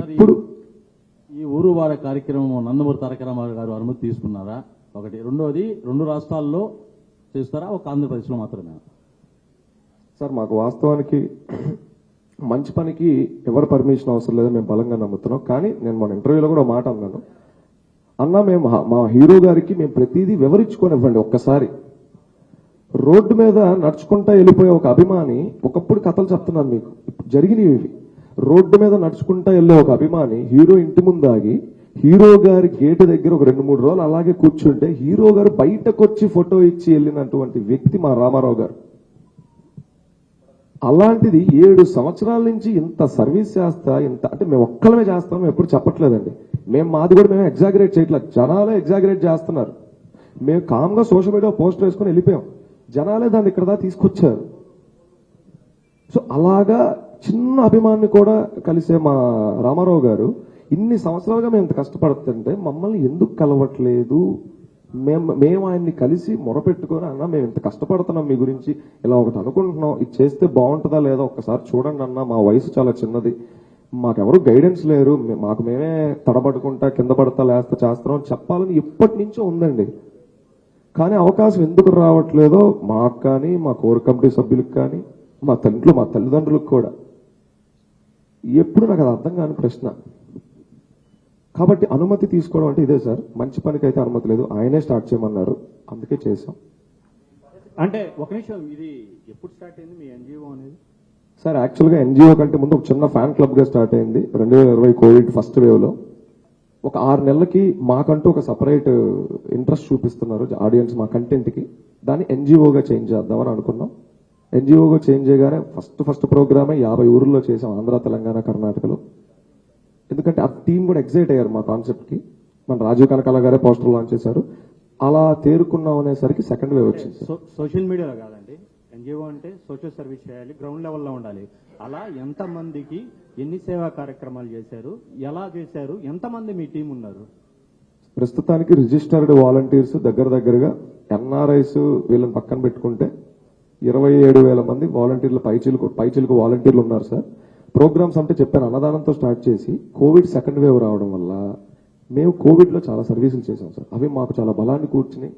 ఇప్పుడు ఈ ఊరు వార కార్యక్రమం నందమూరి తారక రామారావు గారు అనుమతి తీసుకున్నారా? ఒకటి. రెండోది, 2 రాష్ట్రాల్లో చేస్తారా, ఒక ఆంధ్రప్రదేశ్లో మాత్రమే? సార్, మాకు వాస్తవానికి మంచి పనికి ఎవరు పర్మిషన్ అవసరం లేదని మేము బలంగా నమ్ముతున్నాం. కానీ నేను మన ఇంటర్వ్యూలో కూడా మాట అన్నాను, అన్నా మేము మా హీరో గారికి మేము ప్రతిదీ వివరించుకోనివ్వండి. ఒక్కసారి రోడ్డు మీద నడుచుకుంటా వెళ్ళిపోయే ఒక అభిమాని, ఒకప్పుడు కథలు చెప్తున్నాను మీకు, జరిగినవి ఇవి. రోడ్డు మీద నడుచుకుంటా వెళ్ళే ఒక అభిమాని హీరో ఇంటి ముందు ఆగి హీరో గారి గేటు దగ్గర ఒక 2-3 రోజులు అలాగే కూర్చుంటే హీరో గారు బయటకు వచ్చి ఫోటో ఇచ్చి వెళ్ళినటువంటి వ్యక్తి మా రామారావు గారు. అలాంటిది 7 సంవత్సరాల నుంచి ఇంత సర్వీస్ చేస్తా, ఇంత అంటే మేము ఒక్కలమే చేస్తాం, మేము ఎప్పుడు చెప్పట్లేదండి. మాది కూడా మేము ఎగ్జాగరేట్ చేయట్లేదు, జనాలే ఎగ్జాగరేట్ చేస్తున్నారు. మేము కామ్గా సోషల్ మీడియా పోస్టర్ వేసుకొని వెళ్ళిపోయాం, జనాలే దాన్ని ఇక్కడ దాకా తీసుకొచ్చారు. సో అలాగా చిన్న అభిమాన్ని కూడా కలిసే మా రామారావు గారు ఇన్ని సంవత్సరాలుగా మేము ఇంత కష్టపడుతుంటే మమ్మల్ని ఎందుకు కలవట్లేదు? మేము ఆయన్ని కలిసి మొరపెట్టుకొని, అన్నా మేము ఇంత కష్టపడుతున్నాం మీ గురించి, ఇలా ఒకటి అనుకుంటున్నాం, ఇది చేస్తే బాగుంటుందా లేదా ఒక్కసారి చూడండి అన్న, మా వయసు చాలా చిన్నది, మాకెవరు గైడెన్స్ లేరు, మాకు మేమే తడబడుకుంటా కింద పడతా లేస్తా చేస్తున్నాం చెప్పాలని ఎప్పటి నుంచో ఉందండి. కానీ అవకాశం ఎందుకు రావట్లేదో మాకు కానీ, మా కోర్ కమిటీ సభ్యులకు కానీ, మా తల్లిదండ్రులకు కూడా ఎప్పుడు నాకు అది అర్థం కాని ప్రశ్న. కాబట్టి అనుమతి తీసుకోవడం అంటే ఇదే సార్, మంచి పనికి అయితే అనుమతి లేదు, ఆయనే స్టార్ట్ చేయమన్నారు, అందుకే చేసాం. అంటే ఒక నిమిషం, ఇది ఎప్పుడు స్టార్ట్ అయింది మీ ఎన్జిఓ అనేది? సార్, యాక్చువల్గా ఎన్జిఓ కంటే ముందు ఒక చిన్న ఫ్యాన్ క్లబ్ గా స్టార్ట్ అయింది 2020 కోవిడ్ ఫస్ట్ వేవ్ లో. ఒక 6 నెలలకి మాకంటూ ఒక సపరేట్ ఇంట్రెస్ట్ చూపిస్తున్నారు ఆడియన్స్ మా కంటెంట్ కి, దాన్ని ఎన్జిఓగా చేంజ్ చేద్దామని అనుకున్నాం. ఎన్జిఓగా చేంజ్ చేయగానే ఫస్ట్ ప్రోగ్రామే 50 ఊర్లలో చేసాం, ఆంధ్ర, తెలంగాణ, కర్ణాటకలో. ఎందుకంటే ఆ టీం కూడా ఎక్సైట్ అయ్యారు మా కాన్సెప్ట్ కి. మన రాజీవ్ కనకాల గారే పోస్టర్ లాంచ్ చేశారు. అలా తేరుకున్నాం అనేసరికి సెకండ్ వేవ్ వచ్చింది. సోషల్ మీడియాలో కాదండి, ఎన్జిఓ అంటే సోషల్ సర్వీస్ చేయాలి, గ్రౌండ్ లెవెల్లో ఉండాలి. అలా ఎంతమందికి ఎన్ని సేవా కార్యక్రమాలు చేశారు, ఎలా చేశారు, ఎంతమంది మీ టీం ఉన్నారు? ప్రస్తుతానికి రిజిస్టర్డ్ వాలంటీర్స్ దగ్గరగా ఎన్ఆర్ఐస్ వీళ్ళని పక్కన పెట్టుకుంటే 27,000 మంది వాలంటీర్లు, పైచిలుకు వాలంటీర్లు ఉన్నారు సార్. ప్రోగ్రామ్స్ అంటే చెప్పాను, అన్నదానంతో స్టార్ట్ చేసి కోవిడ్ సెకండ్ వేవ్ రావడం వల్ల మేము కోవిడ్ లో చాలా సర్వీసులు చేసాం సార్. అవి మాకు చాలా బలాన్ని కూర్చుని,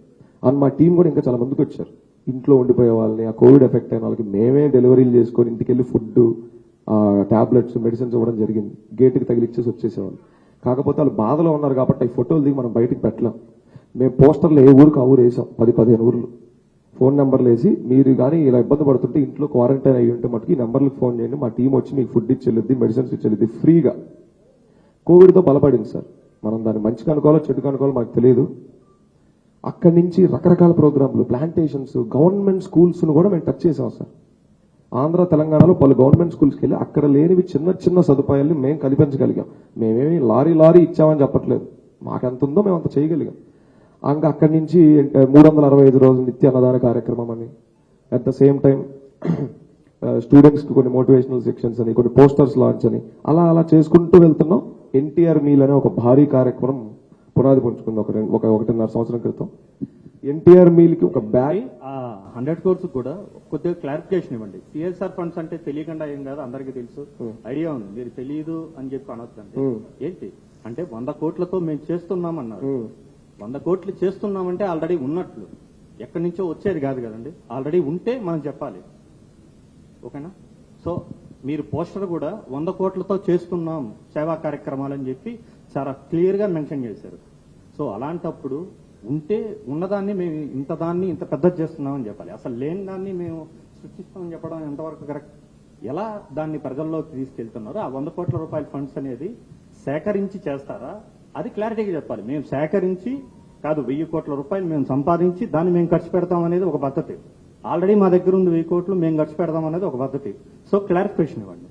అండ్ మా టీం కూడా ఇంకా చాలా మందికి వచ్చారు. ఇంట్లో ఉండిపోయే వాళ్ళని, ఆ కోవిడ్ ఎఫెక్ట్ అయిన వాళ్ళకి మేమే డెలివరీలు చేసుకొని ఇంటికి వెళ్ళి ఫుడ్, టాబ్లెట్స్, మెడిసిన్స్ ఇవ్వడం జరిగింది. గేటుకి తగిలిచ్చేసి వచ్చేసేవాళ్ళు. కాకపోతే వాళ్ళు బాధలో ఉన్నారు కాబట్టి ఈ ఫోటోలు దిగి మనం బయటికి పెట్టలేం. మేము పోస్టర్లు ఏ ఊరికి ఆ ఊరు వేసాం, 10-15 ఊర్లు. ఫోన్ నెంబర్లు వేసి, మీరు కానీ ఇలా ఇబ్బంది పడుతుంటే ఇంట్లో క్వారంటైన్ అయ్యి ఉంటే మటుకు ఈ నెంబర్లకు ఫోన్ చేయండి, మా టీం వచ్చి మీకు ఫుడ్ ఇచ్చేది, మెడిసిన్స్ ఇచ్చేది ఫ్రీగా. కోవిడ్తో బలపడింది సార్. మనం దాన్ని మంచిగా అనుకోవాలో చెడుగా అనుకోవాలో మాకు తెలియదు. అక్కడి నుంచి రకరకాల ప్రోగ్రాంలు, ప్లాంటేషన్స్, గవర్నమెంట్ స్కూల్స్ ను కూడా మేము టచ్ చేసాం సార్. ఆంధ్ర, తెలంగాణలో పలు గవర్నమెంట్ స్కూల్స్కి వెళ్ళి అక్కడ లేనివి చిన్న సదుపాయాల్ని మేము కల్పించగలిగాం. మేమేమి లారీ ఇచ్చామని చెప్పట్లేదు, మాకెంత ఉందో మేము అంత చేయగలిగాం. ఇంకా అక్కడి నుంచి 365 రోజులు నిత్య అన్నదాన కార్యక్రమం అని, at the same time students కి కొన్ని మోటివేషనల్ సెక్షన్స్ అని, కొన్ని పోస్టర్స్ లాంచ్ అని, అలా చేసుకుంటూ వెళ్తున్నాం. ఎన్టీఆర్ మీల్ అనే ఒక భారీ కార్యక్రమం పునాది పుంజుకుంది 1.5 సంవత్సరం క్రితం. ఎన్టీఆర్ మీల్ కి ఒక బ్యాగ్ 100 crores కూడా కొద్దిగా క్లారిఫికేషన్ ఇవ్వండి. సిఎస్ఆర్ ఫండ్స్ అంటే తెలియకుండా ఏం కాదు, అందరికీ తెలుసు, ఐడియా ఉంది. మీరు తెలియదు అని చెప్పి అనొద్దండి. ఏంటి అంటే 100 కోట్లతో మేము చేస్తున్నామన్నారు. 100 కోట్లు చేస్తున్నామంటే ఆల్రెడీ ఉన్నట్లు, ఎక్కడి నుంచో వచ్చేది కాదు కదండి. ఆల్రెడీ ఉంటే మనం చెప్పాలి, ఓకేనా? సో మీరు పోస్టర్ కూడా 100 కోట్లతో చేస్తున్నాం సేవా కార్యక్రమాలని చెప్పి చాలా క్లియర్ గా మెన్షన్ చేశారు. సో అలాంటప్పుడు ఉంటే ఉన్నదాన్ని మేము ఇంత పెద్ద చేస్తున్నామని చెప్పాలి. అసలు లేని దాన్ని మేము సృష్టిస్తామని చెప్పడం ఎంతవరకు కరెక్ట్? ఎలా దాన్ని ప్రజల్లోకి తీసుకెళ్తున్నారు? ఆ 100 కోట్ల రూపాయల ఫండ్స్ అనేది సేకరించి చేస్తారా? అది క్లారిటీగా చెప్పాలి. మేము సేకరించి కాదు, 1000 కోట్ల రూపాయలు మేము సంపాదించి దాన్ని మేము ఖర్చు పెడతాం అనేది ఒక పద్ధతి. ఆల్రెడీ మా దగ్గర ఉంది 1000 కోట్లు, మేము ఖర్చు పెడతాం అనేది ఒక పద్ధతి. సో క్లారిఫికేషన్ ఇవ్వండి.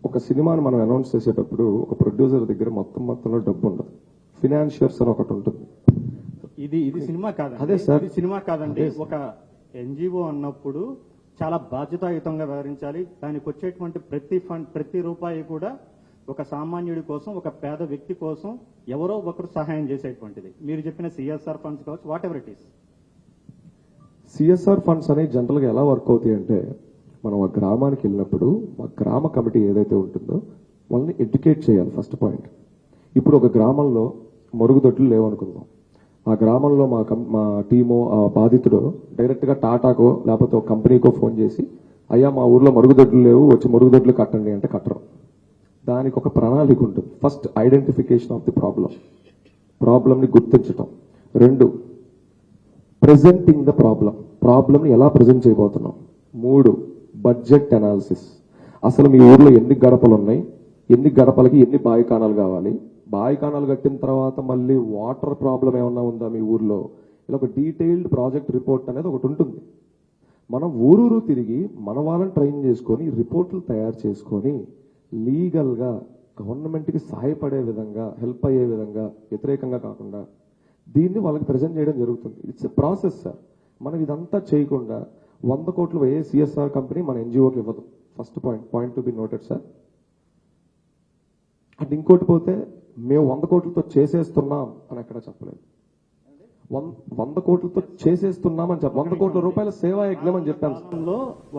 ఒక సినిమాను మనం అనౌన్స్ చేసేటప్పుడు ఒక ప్రొడ్యూసర్ దగ్గర మొత్తంలో డబ్బు ఉండదు, ఫినాన్షియర్స్ అని ఒకటి ఉంటుంది. ఇది సినిమా కాదండి. అదే సార్, ఇది సినిమా కాదండి. ఒక ఎన్జిఓ అన్నప్పుడు చాలా బాధ్యతాయుతంగా వ్యవహరించాలి. దానికి వచ్చేటువంటి ప్రతి రూపాయి కూడా ఒక సామాన్యుడి కోసం, ఒక పేద వ్యక్తి కోసం ఎవరో ఒకరు సహాయం చేసేటువంటిది. మీరు చెప్పిన సిఎస్ఆర్ ఫండ్స్ కావచ్చు, what ever it is. CSR funds అనేవి జనరల్ గా ఎలా వర్క్ అవుతాయి అంటే, మనం ఆ గ్రామానికి వెళ్ళినప్పుడు మా గ్రామ కమిటీ ఏదైతే ఉంటుందో వాళ్ళని ఎడ్యుకేట్ చేయాలి ఫస్ట్ పాయింట్. ఇప్పుడు ఒక గ్రామంలో మరుగుదొడ్లు లేవనుకుందాం. ఆ గ్రామంలో మా టీము ఆ బాధితుడు డైరెక్ట్గా టాటాకో లేకపోతే ఒక కంపెనీకో ఫోన్ చేసి, అయ్యా మా ఊర్లో మరుగుదొడ్లు లేవు, వచ్చి మరుగుదొడ్లు కట్టండి అంటే కట్టరు. దానికి ఒక ప్రణాళిక ఉంటుంది. ఫస్ట్ ఐడెంటిఫికేషన్ ఆఫ్ ది ప్రాబ్లంని గుర్తించటం. 2 ప్రెజెంటింగ్ ద ప్రాబ్లంని ఎలా ప్రజెంట్ చేయబోతున్నాం. 3 బడ్జెట్ అనాలిసిస్. అసలు మీ ఊర్లో ఎన్ని గడపలు ఉన్నాయి, ఎన్ని గడపలకి ఎన్ని బాయికానాలు కావాలి, బాయికానాలు కట్టిన తర్వాత మళ్ళీ వాటర్ ప్రాబ్లం ఏమన్నా ఉందా మీ ఊర్లో, ఇలా ఒక డీటెయిల్డ్ ప్రాజెక్ట్ రిపోర్ట్ అనేది ఒకటి ఉంటుంది. మనం ఊరూరు తిరిగి మన వాళ్ళని ట్రైన్ చేసుకొని రిపోర్ట్లు తయారు చేసుకొని లీగల్గా గవర్నమెంట్కి సహాయపడే విధంగా, హెల్ప్ అయ్యే విధంగా, వ్యతిరేకంగా కాకుండా దీన్ని వాళ్ళకి ప్రజెంట్ చేయడం జరుగుతుంది. It's a process sir. మనం ఇదంతా చేయకుండా 100 కోట్లు ఏ సిఎస్ఆర్ కంపెనీ మన ఎన్జిఓకి ఇవ్వదు. First point to be noted sir. And ఇంకోటి పోతే మేము 100 కోట్లతో చేసేస్తున్నాం అని ఎక్కడ చెప్పలేదు. 100 కోట్లతో చేసేస్తున్నాం అని 100 కోట్ల రూపాయల సేవా యజ్ఞం అని చెప్పాను.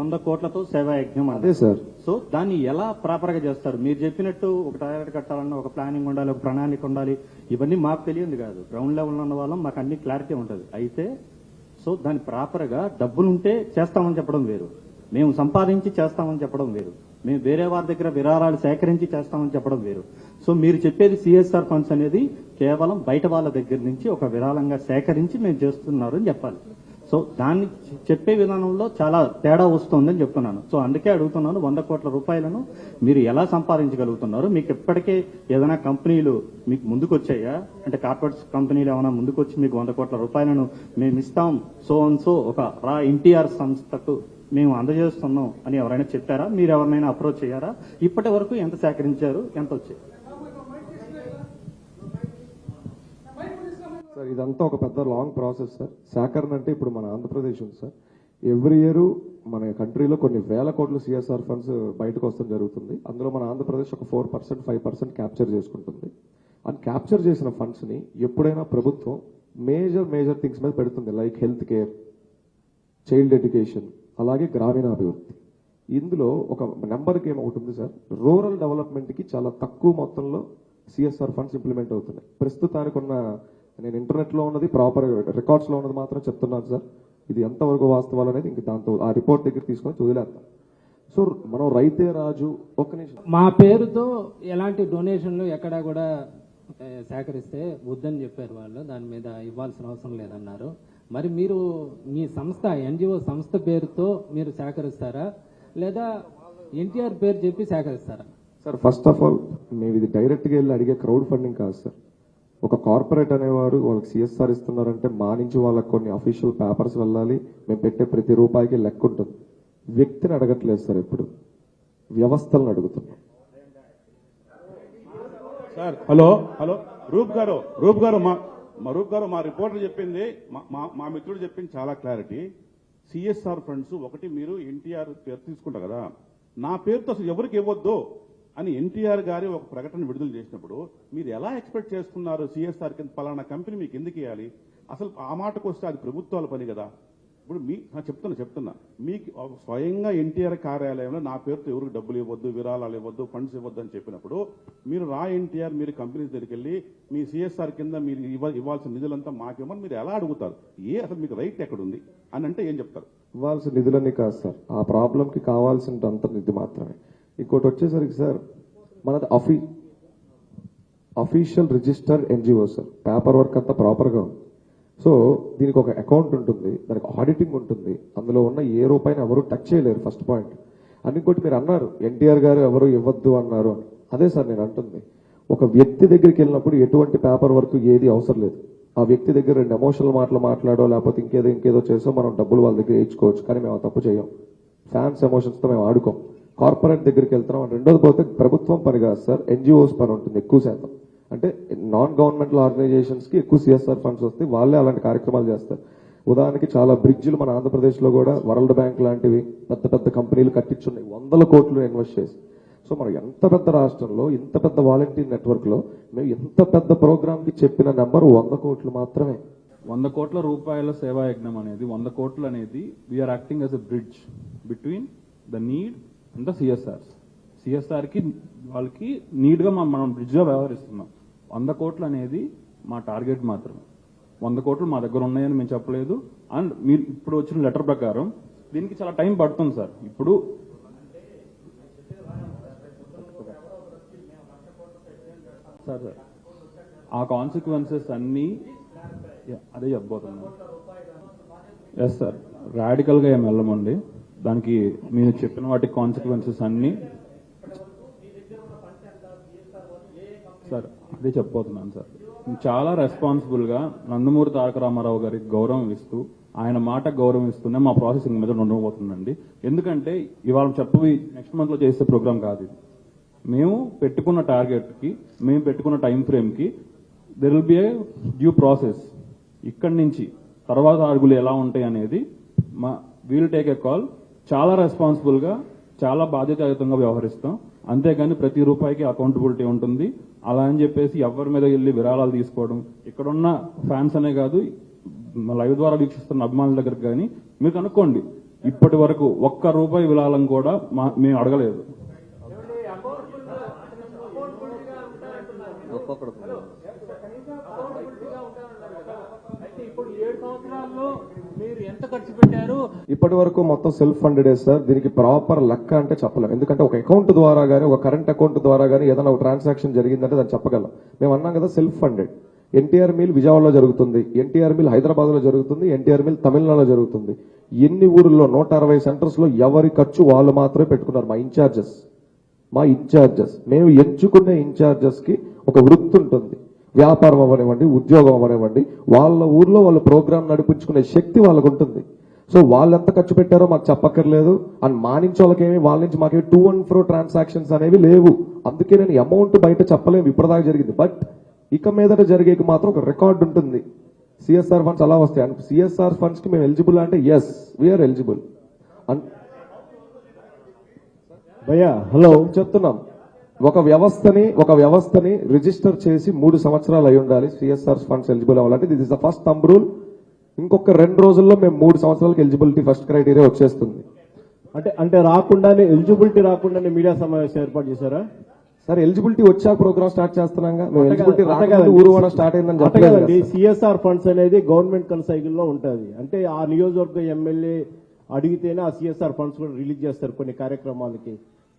100 కోట్లతో సేవా యజ్ఞం అదే సార్. సో దాన్ని ఎలా ప్రాపర్ గా చేస్తారు? మీరు చెప్పినట్టు ఒక టాయిలెట్ కట్టాలన్నా ఒక ప్లానింగ్ ఉండాలి, ఒక ప్రణాళిక ఉండాలి. ఇవన్నీ మాకు తెలియదు కాదు. గ్రౌండ్ లెవెల్ ఉన్న వాళ్ళం, మాకు అన్ని క్లారిటీ ఉంటుంది. అయితే సో దాని ప్రాపర్ గా డబ్బులుంటే చేస్తామని చెప్పడం వేరు, మేము సంపాదించి చేస్తామని చెప్పడం వేరు, మేము వేరే వారి దగ్గర విరాళాలు సేకరించి చేస్తామని చెప్పడం వేరు. సో మీరు చెప్పేది సిఎస్ఆర్ ఫండ్స్ అనేది కేవలం బయట వాళ్ళ దగ్గర నుంచి ఒక విరాళంగా సేకరించి మేము చేస్తున్నారు అని చెప్పాలి. సో దాన్ని చెప్పే విధానంలో చాలా తేడా వస్తుందని చెప్తున్నాను. సో అందుకే అడుగుతున్నాను, 100 కోట్ల రూపాయలను మీరు ఎలా సంపాదించగలుగుతున్నారు? మీకు ఇప్పటికే ఏదైనా కంపెనీలు మీకు ముందుకు వచ్చాయా? అంటే కార్పొరేట్ కంపెనీలు ఏమైనా ముందుకు వచ్చి మీకు 100 కోట్ల రూపాయలను మేము ఇస్తాం సో ఒక రా ఎన్టీఆర్ సంస్థకు మేము అందజేస్తున్నాం అని ఎవరైనా చెప్పారా? మీరు ఎవరినైనా అప్రోచ్ అయ్యారా? ఇప్పటి వరకు ఎంత సేకరించారు, ఎంత వచ్చాయి? సార్ ఇదంతా ఒక పెద్ద లాంగ్ ప్రాసెస్ సార్. సేకరణ అంటే ఇప్పుడు మన ఆంధ్రప్రదేశ్ ఉంది సార్. ఎవ్రీ ఇయర్ మన కంట్రీలో కొన్ని వేల కోట్లు సిఎస్ఆర్ ఫండ్స్ బయటకు వస్తాం జరుగుతుంది. అందులో మన ఆంధ్రప్రదేశ్ ఒక 4%, 5% క్యాప్చర్ చేసుకుంటుంది. అండ్ క్యాప్చర్ చేసిన ఫండ్స్ ని ఎప్పుడైనా ప్రభుత్వం మేజర్ థింగ్స్ మీద పెడుతుంది. Like health care, child education, అలాగే గ్రామీణాభివృద్ధి. ఇందులో ఒక నెంబర్కి ఒకటి ఉంది సార్. రూరల్ డెవలప్మెంట్ కి చాలా తక్కువ మొత్తంలో సిఎస్ఆర్ ఫండ్స్ ఇంప్లిమెంట్ అవుతున్నాయి. ప్రస్తుతానికి ఉన్న నేను ఇంటర్నెట్ లో ఉన్నది, ప్రాపర్ రికార్డ్స్ లో ఉన్నది మాత్రం చెప్తున్నాను సార్. ఇది ఎంతవరకు వాస్తవాలు అనేది ఇంక దాంతో ఆ రిపోర్ట్ దగ్గర తీసుకొని వదిలేస్తాం. సో మనం రైతే రాజు ఒక్క నిమిషం. మా పేరుతో ఎలాంటి డొనేషన్లు ఎక్కడా కూడా సేకరిస్తే వద్దని చెప్పారు వాళ్ళు. దాని మీద ఇవ్వాల్సిన అవసరం లేదన్నారు. మరి మీరు మీ సంస్థ ఎన్జిఓ సంస్థ పేరుతో మీరు సేకరిస్తారా, లేదా ఎన్టీఆర్ పేరు చెప్పి సేకరిస్తారా? సార్ ఫస్ట్ ఆఫ్ ఆల్ మేము ఇది డైరెక్ట్గా వెళ్ళి అడిగే క్రౌడ్ ఫండింగ్ కాదు సార్. ఒక కార్పొరేట్ అనేవారు వాళ్ళకి సిఎస్ఆర్ ఇస్తున్నారంటే మా నుంచి వాళ్ళకి కొన్ని అఫీషియల్ పేపర్స్ వెళ్ళాలి. మేము పెట్టే ప్రతి రూపాయికి లెక్క ఉంటుంది. వ్యక్తిని అడగట్లేదు సార్, ఎప్పుడు వ్యవస్థలను అడుగుతున్నాం సార్. హలో రూప్ గారు మా రిపోర్టర్ చెప్పింది, మా మిత్రుడు చెప్పింది చాలా క్లారిటీ. సిఎస్ఆర్ ఫండ్స్ ఒకటి మీరు ఎన్టీఆర్ పేరు తీసుకుంటారు కదా, నా పేరుతో అసలు ఎవరికి ఇవ్వద్దు అని ఎన్టీఆర్ గారి ఒక ప్రకటన విడుదల చేసినప్పుడు మీరు ఎలా ఎక్స్పెక్ట్ చేస్తున్నారు సిఎస్ఆర్ కింద పలానా కంపెనీ మీకు ఎందుకు ఇవ్వాలి? అసలు ఆ మాటకు వస్తే అది ప్రభుత్వాల పని కదా. ఇప్పుడు చెప్తున్నా మీకు స్వయంగా ఎన్టీఆర్ కార్యాలయంలో నా పేరుతో ఎవరికి డబ్బులు ఇవ్వద్దు, విరాళాలు ఇవ్వద్దు, ఫండ్స్ ఇవ్వద్దు అని చెప్పినప్పుడు మీరు ఎన్టీఆర్ మీరు కంపెనీ దగ్గరికి వెళ్ళి మీ సిఎస్ఆర్ కింద మీరు ఇవ్వాల్సిన నిధులంతా మాకేమని మీరు ఎలా అడుగుతారు? అసలు మీకు రైట్ ఎక్కడుంది అని అంటే ఏం చెప్తారు? ఇవ్వాల్సిన నిధులన్నీ కాదు సార్, ఆ ప్రాబ్లంకి కావాల్సినంత నిధి మాత్రమే. ఇంకోటి వచ్చేసరికి సార్ మనది official registered NGO sir. Paper work అంతా ప్రాపర్గా ఉంది. సో దీనికి ఒక అకౌంట్ ఉంటుంది, దానికి ఆడిటింగ్ ఉంటుంది. అందులో ఉన్న ఏ రూపాయిని ఎవరు టచ్ చేయలేరు, ఫస్ట్ పాయింట్. అని ఇంకోటి మీరు అన్నారు ఎన్టీఆర్ గారు ఎవరు ఇవ్వద్దు అన్నారు అని. అదే సార్ నేను అంటుంది, ఒక వ్యక్తి దగ్గరికి వెళ్ళినప్పుడు ఎటువంటి పేపర్ వర్క్ ఏది అవసరం లేదు. ఆ వ్యక్తి దగ్గర 2 ఎమోషనల్ మాటలు మాట్లాడో లేకపోతే ఇంకేదో చేసో మనం డబ్బులు వాళ్ళ దగ్గర వేయించుకోవచ్చు. కానీ మేము తప్పు చేయం. ఫ్యాన్స్ ఎమోషన్స్తో మేము ఆడుకోం. కార్పొరేట్ దగ్గరికి వెళ్తున్నాం. రెండోది పోతే ప్రభుత్వం పని కాదు సార్, ఎన్జిఓస్ పని ఉంటుంది ఎక్కువ శాతం. అంటే నాన్ గవర్నమెంటల్ ఆర్గనైజేషన్స్ కి ఎక్కువ సిఎస్ఆర్ ఫండ్స్ వస్తాయి, వాళ్ళే అలాంటి కార్యక్రమాలు చేస్తారు. ఉదాహరణకి చాలా బ్రిడ్జిలు మన ఆంధ్రప్రదేశ్ లో కూడా వరల్డ్ బ్యాంక్ లాంటివి పెద్ద కంపెనీలు కట్టించున్నాయి 100 కోట్లు ఇన్వెస్ట్ చేసి. సో మనం ఎంత పెద్ద రాష్ట్రంలో ఇంత పెద్ద వాలంటీర్ నెట్వర్క్ లో మేము ఎంత పెద్ద ప్రోగ్రామ్ కి చెప్పిన నెంబర్ 100 కోట్లు మాత్రమే. 100 కోట్ల రూపాయల సేవా యజ్ఞం అనేది 100 కోట్లు అనేది we are acting as a bridge between the need and the CSRs. సిఎస్ఆర్కి వాళ్ళకి నీట్గా మనం బ్రిడ్జ్గా వ్యవహరిస్తున్నాం. 100 కోట్లు అనేది మా టార్గెట్ మాత్రమే. 100 కోట్లు మా దగ్గర ఉన్నాయని మేము చెప్పలేదు. అండ్ మీరు ఇప్పుడు వచ్చిన లెటర్ ప్రకారం దీనికి చాలా టైం పడుతుంది సార్. ఇప్పుడు సార్ ఆ కాన్సిక్వెన్సెస్ అన్నీ అదే చెప్పబోతున్నాను. ఎస్ సార్, రాడికల్గా ఏం వెళ్ళమండి. దానికి మీరు చెప్పిన వాటి కాన్సిక్వెన్సెస్ అన్నీ సార్ అదే చెప్పబోతున్నాను సార్. చాలా రెస్పాన్సిబుల్గా నందమూరి తారక రామారావు గారికి గౌరవం ఇస్తూ, ఆయన మాట గౌరవం ఇస్తూనే మా ప్రాసెసింగ్ మీద ఉండబోతుందండి. ఎందుకంటే ఇవాళ చెప్పి నెక్స్ట్ మంత్లో చేసే ప్రోగ్రామ్ కాదు ఇది. మేము పెట్టుకున్న టార్గెట్కి, మేము పెట్టుకున్న టైం ఫ్రేమ్కి there will be a due process. ఇక్కడి నుంచి తర్వాత అడుగులు ఎలా ఉంటాయి అనేది వీల్ టేక్ ఏ కాల్. చాలా రెస్పాన్సిబుల్గా, చాలా బాధ్యతాయుతంగా వ్యవహరిస్తాం. అంతేగాని ప్రతి రూపాయికి అకౌంటబిలిటీ ఉంటుంది. అలా అని చెప్పేసి ఎవరి మీద వెళ్ళి విరాళాలు తీసుకోవడం, ఇక్కడున్న ఫ్యాన్స్ అనే కాదు, లైవ్ ద్వారా వీక్షిస్తున్న అభిమానుల దగ్గరకు కానీ మీరు కనుక్కోండి, ఇప్పటి వరకు ₹1 విరాళం కూడా మేము అడగలేదు. ఇప్పుడు 7 సంవత్సరాల్లో మీరు ఎంత ఖర్చు పెట్టారు? ఇప్పటి వరకు మొత్తం సెల్ఫ్ ఫండెడే సార్. దీనికి ప్రాపర్ లెక్క అంటే చెప్పలేం. ఎందుకంటే ఒక అకౌంట్ ద్వారా కానీ, ఒక కరెంట్ అకౌంట్ ద్వారా కానీ ఏదైనా ఒక ట్రాన్సాక్షన్ జరిగిందంటే దాన్ని చెప్పగలం. మేము అన్నాం కదా సెల్ఫ్ ఫండెడ్. ఎన్టీఆర్ మిల్ విజయవాడలో జరుగుతుంది, ఎన్టీఆర్ మిల్ హైదరాబాద్ లో జరుగుతుంది, ఎన్టీఆర్ మిల్ తమిళనాడులో జరుగుతుంది. ఎన్ని ఊర్లలో 160 సెంటర్స్ లో ఎవరి ఖర్చు వాళ్ళు మాత్రమే పెట్టుకున్నారు. మా ఇన్ఛార్జెస్ మేము ఎంచుకునే ఇన్ఛార్జెస్ కి ఒక వృత్తి ఉంటుంది. వ్యాపారం అవ్వనివ్వండి, ఉద్యోగం అవ్వనివ్వండి, వాళ్ళ ఊర్లో వాళ్ళు ప్రోగ్రామ్ నడిపించుకునే శక్తి వాళ్ళకు ఉంటుంది. సో వాళ్ళు ఎంత ఖర్చు పెట్టారో మాకు చెప్పక్కర్లేదు. అండ్ మా నుంచి వాళ్ళకేమి, వాళ్ళ నుంచి మాకేమి టూ అండ్ ఫ్రో ట్రాన్సాక్షన్స్ అనేవి లేవు. అందుకే నేను అమౌంట్ బయట చెప్పలేము ఇప్పటిదాకా జరిగింది. బట్ ఇక మీదట జరిగేకి మాత్రం ఒక రికార్డు ఉంటుంది. సిఎస్ఆర్ ఫండ్స్ అలా వస్తాయి. అండ్ సిఎస్ఆర్ ఫండ్స్ కి మేము ఎలిజిబుల్ అంటే ఎస్ వీఆర్ ఎలిజిబుల్. భయ్యా హలో చెప్తున్నాం. ఒక వ్యవస్థని రిజిస్టర్ చేసి 3 సంవత్సరాలు అయి ఉండాలి సిఎస్ఆర్ ఫండ్స్ ఎలిజిబుల్ అవ్వాలంటే. This is the first thumb rule. ఇంకొక 2 రోజుల్లో మేము 3 సంవత్సరాలకు ఎలిజిబిలిటీ ఫస్ట్ క్రైటీరియా వచ్చేస్తుంది. అంటే రాకుండానే ఎలిజిబిలిటీ రాకుండానే మీడియా సమావేశం ఏర్పాటు చేశారా సార్? ఎలిజిబిలిటీ వచ్చాక ప్రోగ్రామ్ స్టార్ట్ చేస్తున్నాగా. మేము ఎలిజిబిలిటీ రాగానే ఊరువాడ స్టార్ట్ అయిందని చెప్పలేదండి. సిఎస్ఆర్ ఫండ్స్ అనేది గవర్నమెంట్ కన్సైకిల్ లో ఉంటుంది. అంటే ఆ నియోజకవర్గ ఎమ్మెల్యే అడిగితేనే ఆ సిఎస్ఆర్ ఫండ్స్ కూడా రిలీజ్ చేస్తారు కొన్ని కార్యక్రమాలకి.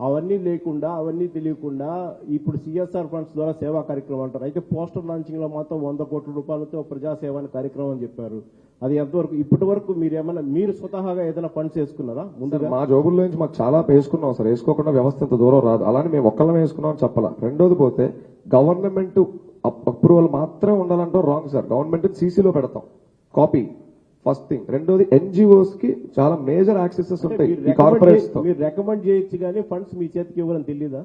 అవన్నీ లేకుండా, అవన్నీ తెలియకుండా ఇప్పుడు సిఎస్ఆర్ ఫండ్స్ ద్వారా సేవా కార్యక్రమం అంటారు. అయితే పోస్టర్ లాంచింగ్ లో మాత్రం 100 కోట్ల రూపాయలతో ప్రజాసేవ అనే కార్యక్రమం అని చెప్పారు. అది ఎంతవరకు ఇప్పటి వరకు మీరు స్వతహాగా ఏదైనా ఫండ్స్ వేసుకున్నారా? ముందుగా మా జోబుల్లో నుంచి మాకు చాలా వేసుకున్నాం సార్. వేసుకోకుండా వ్యవస్థ ఇంత దూరం రాదు. అలానే మేము ఒక్కళ్ళం వేసుకున్నాం అని చెప్పాలా. రెండోది పోతే గవర్నమెంట్ అప్రూవల్ మాత్రమే ఉండాలంటే రాంగ్ సార్. గవర్నమెంట్ సీసీలో పెడతాం కాపీ ఫస్ట్ థింగ్. రెండోది ఎన్జిఓస్ కి చాలా మేజర్ యాక్సెసెస్ ఉంటాయి ఈ కార్పొరేట్స్ తో. మీరు రికమెండ్ చేయొచ్చు కానీ ఫండ్స్ మీ చేతికి ఇవ్వాలని తెలియదా?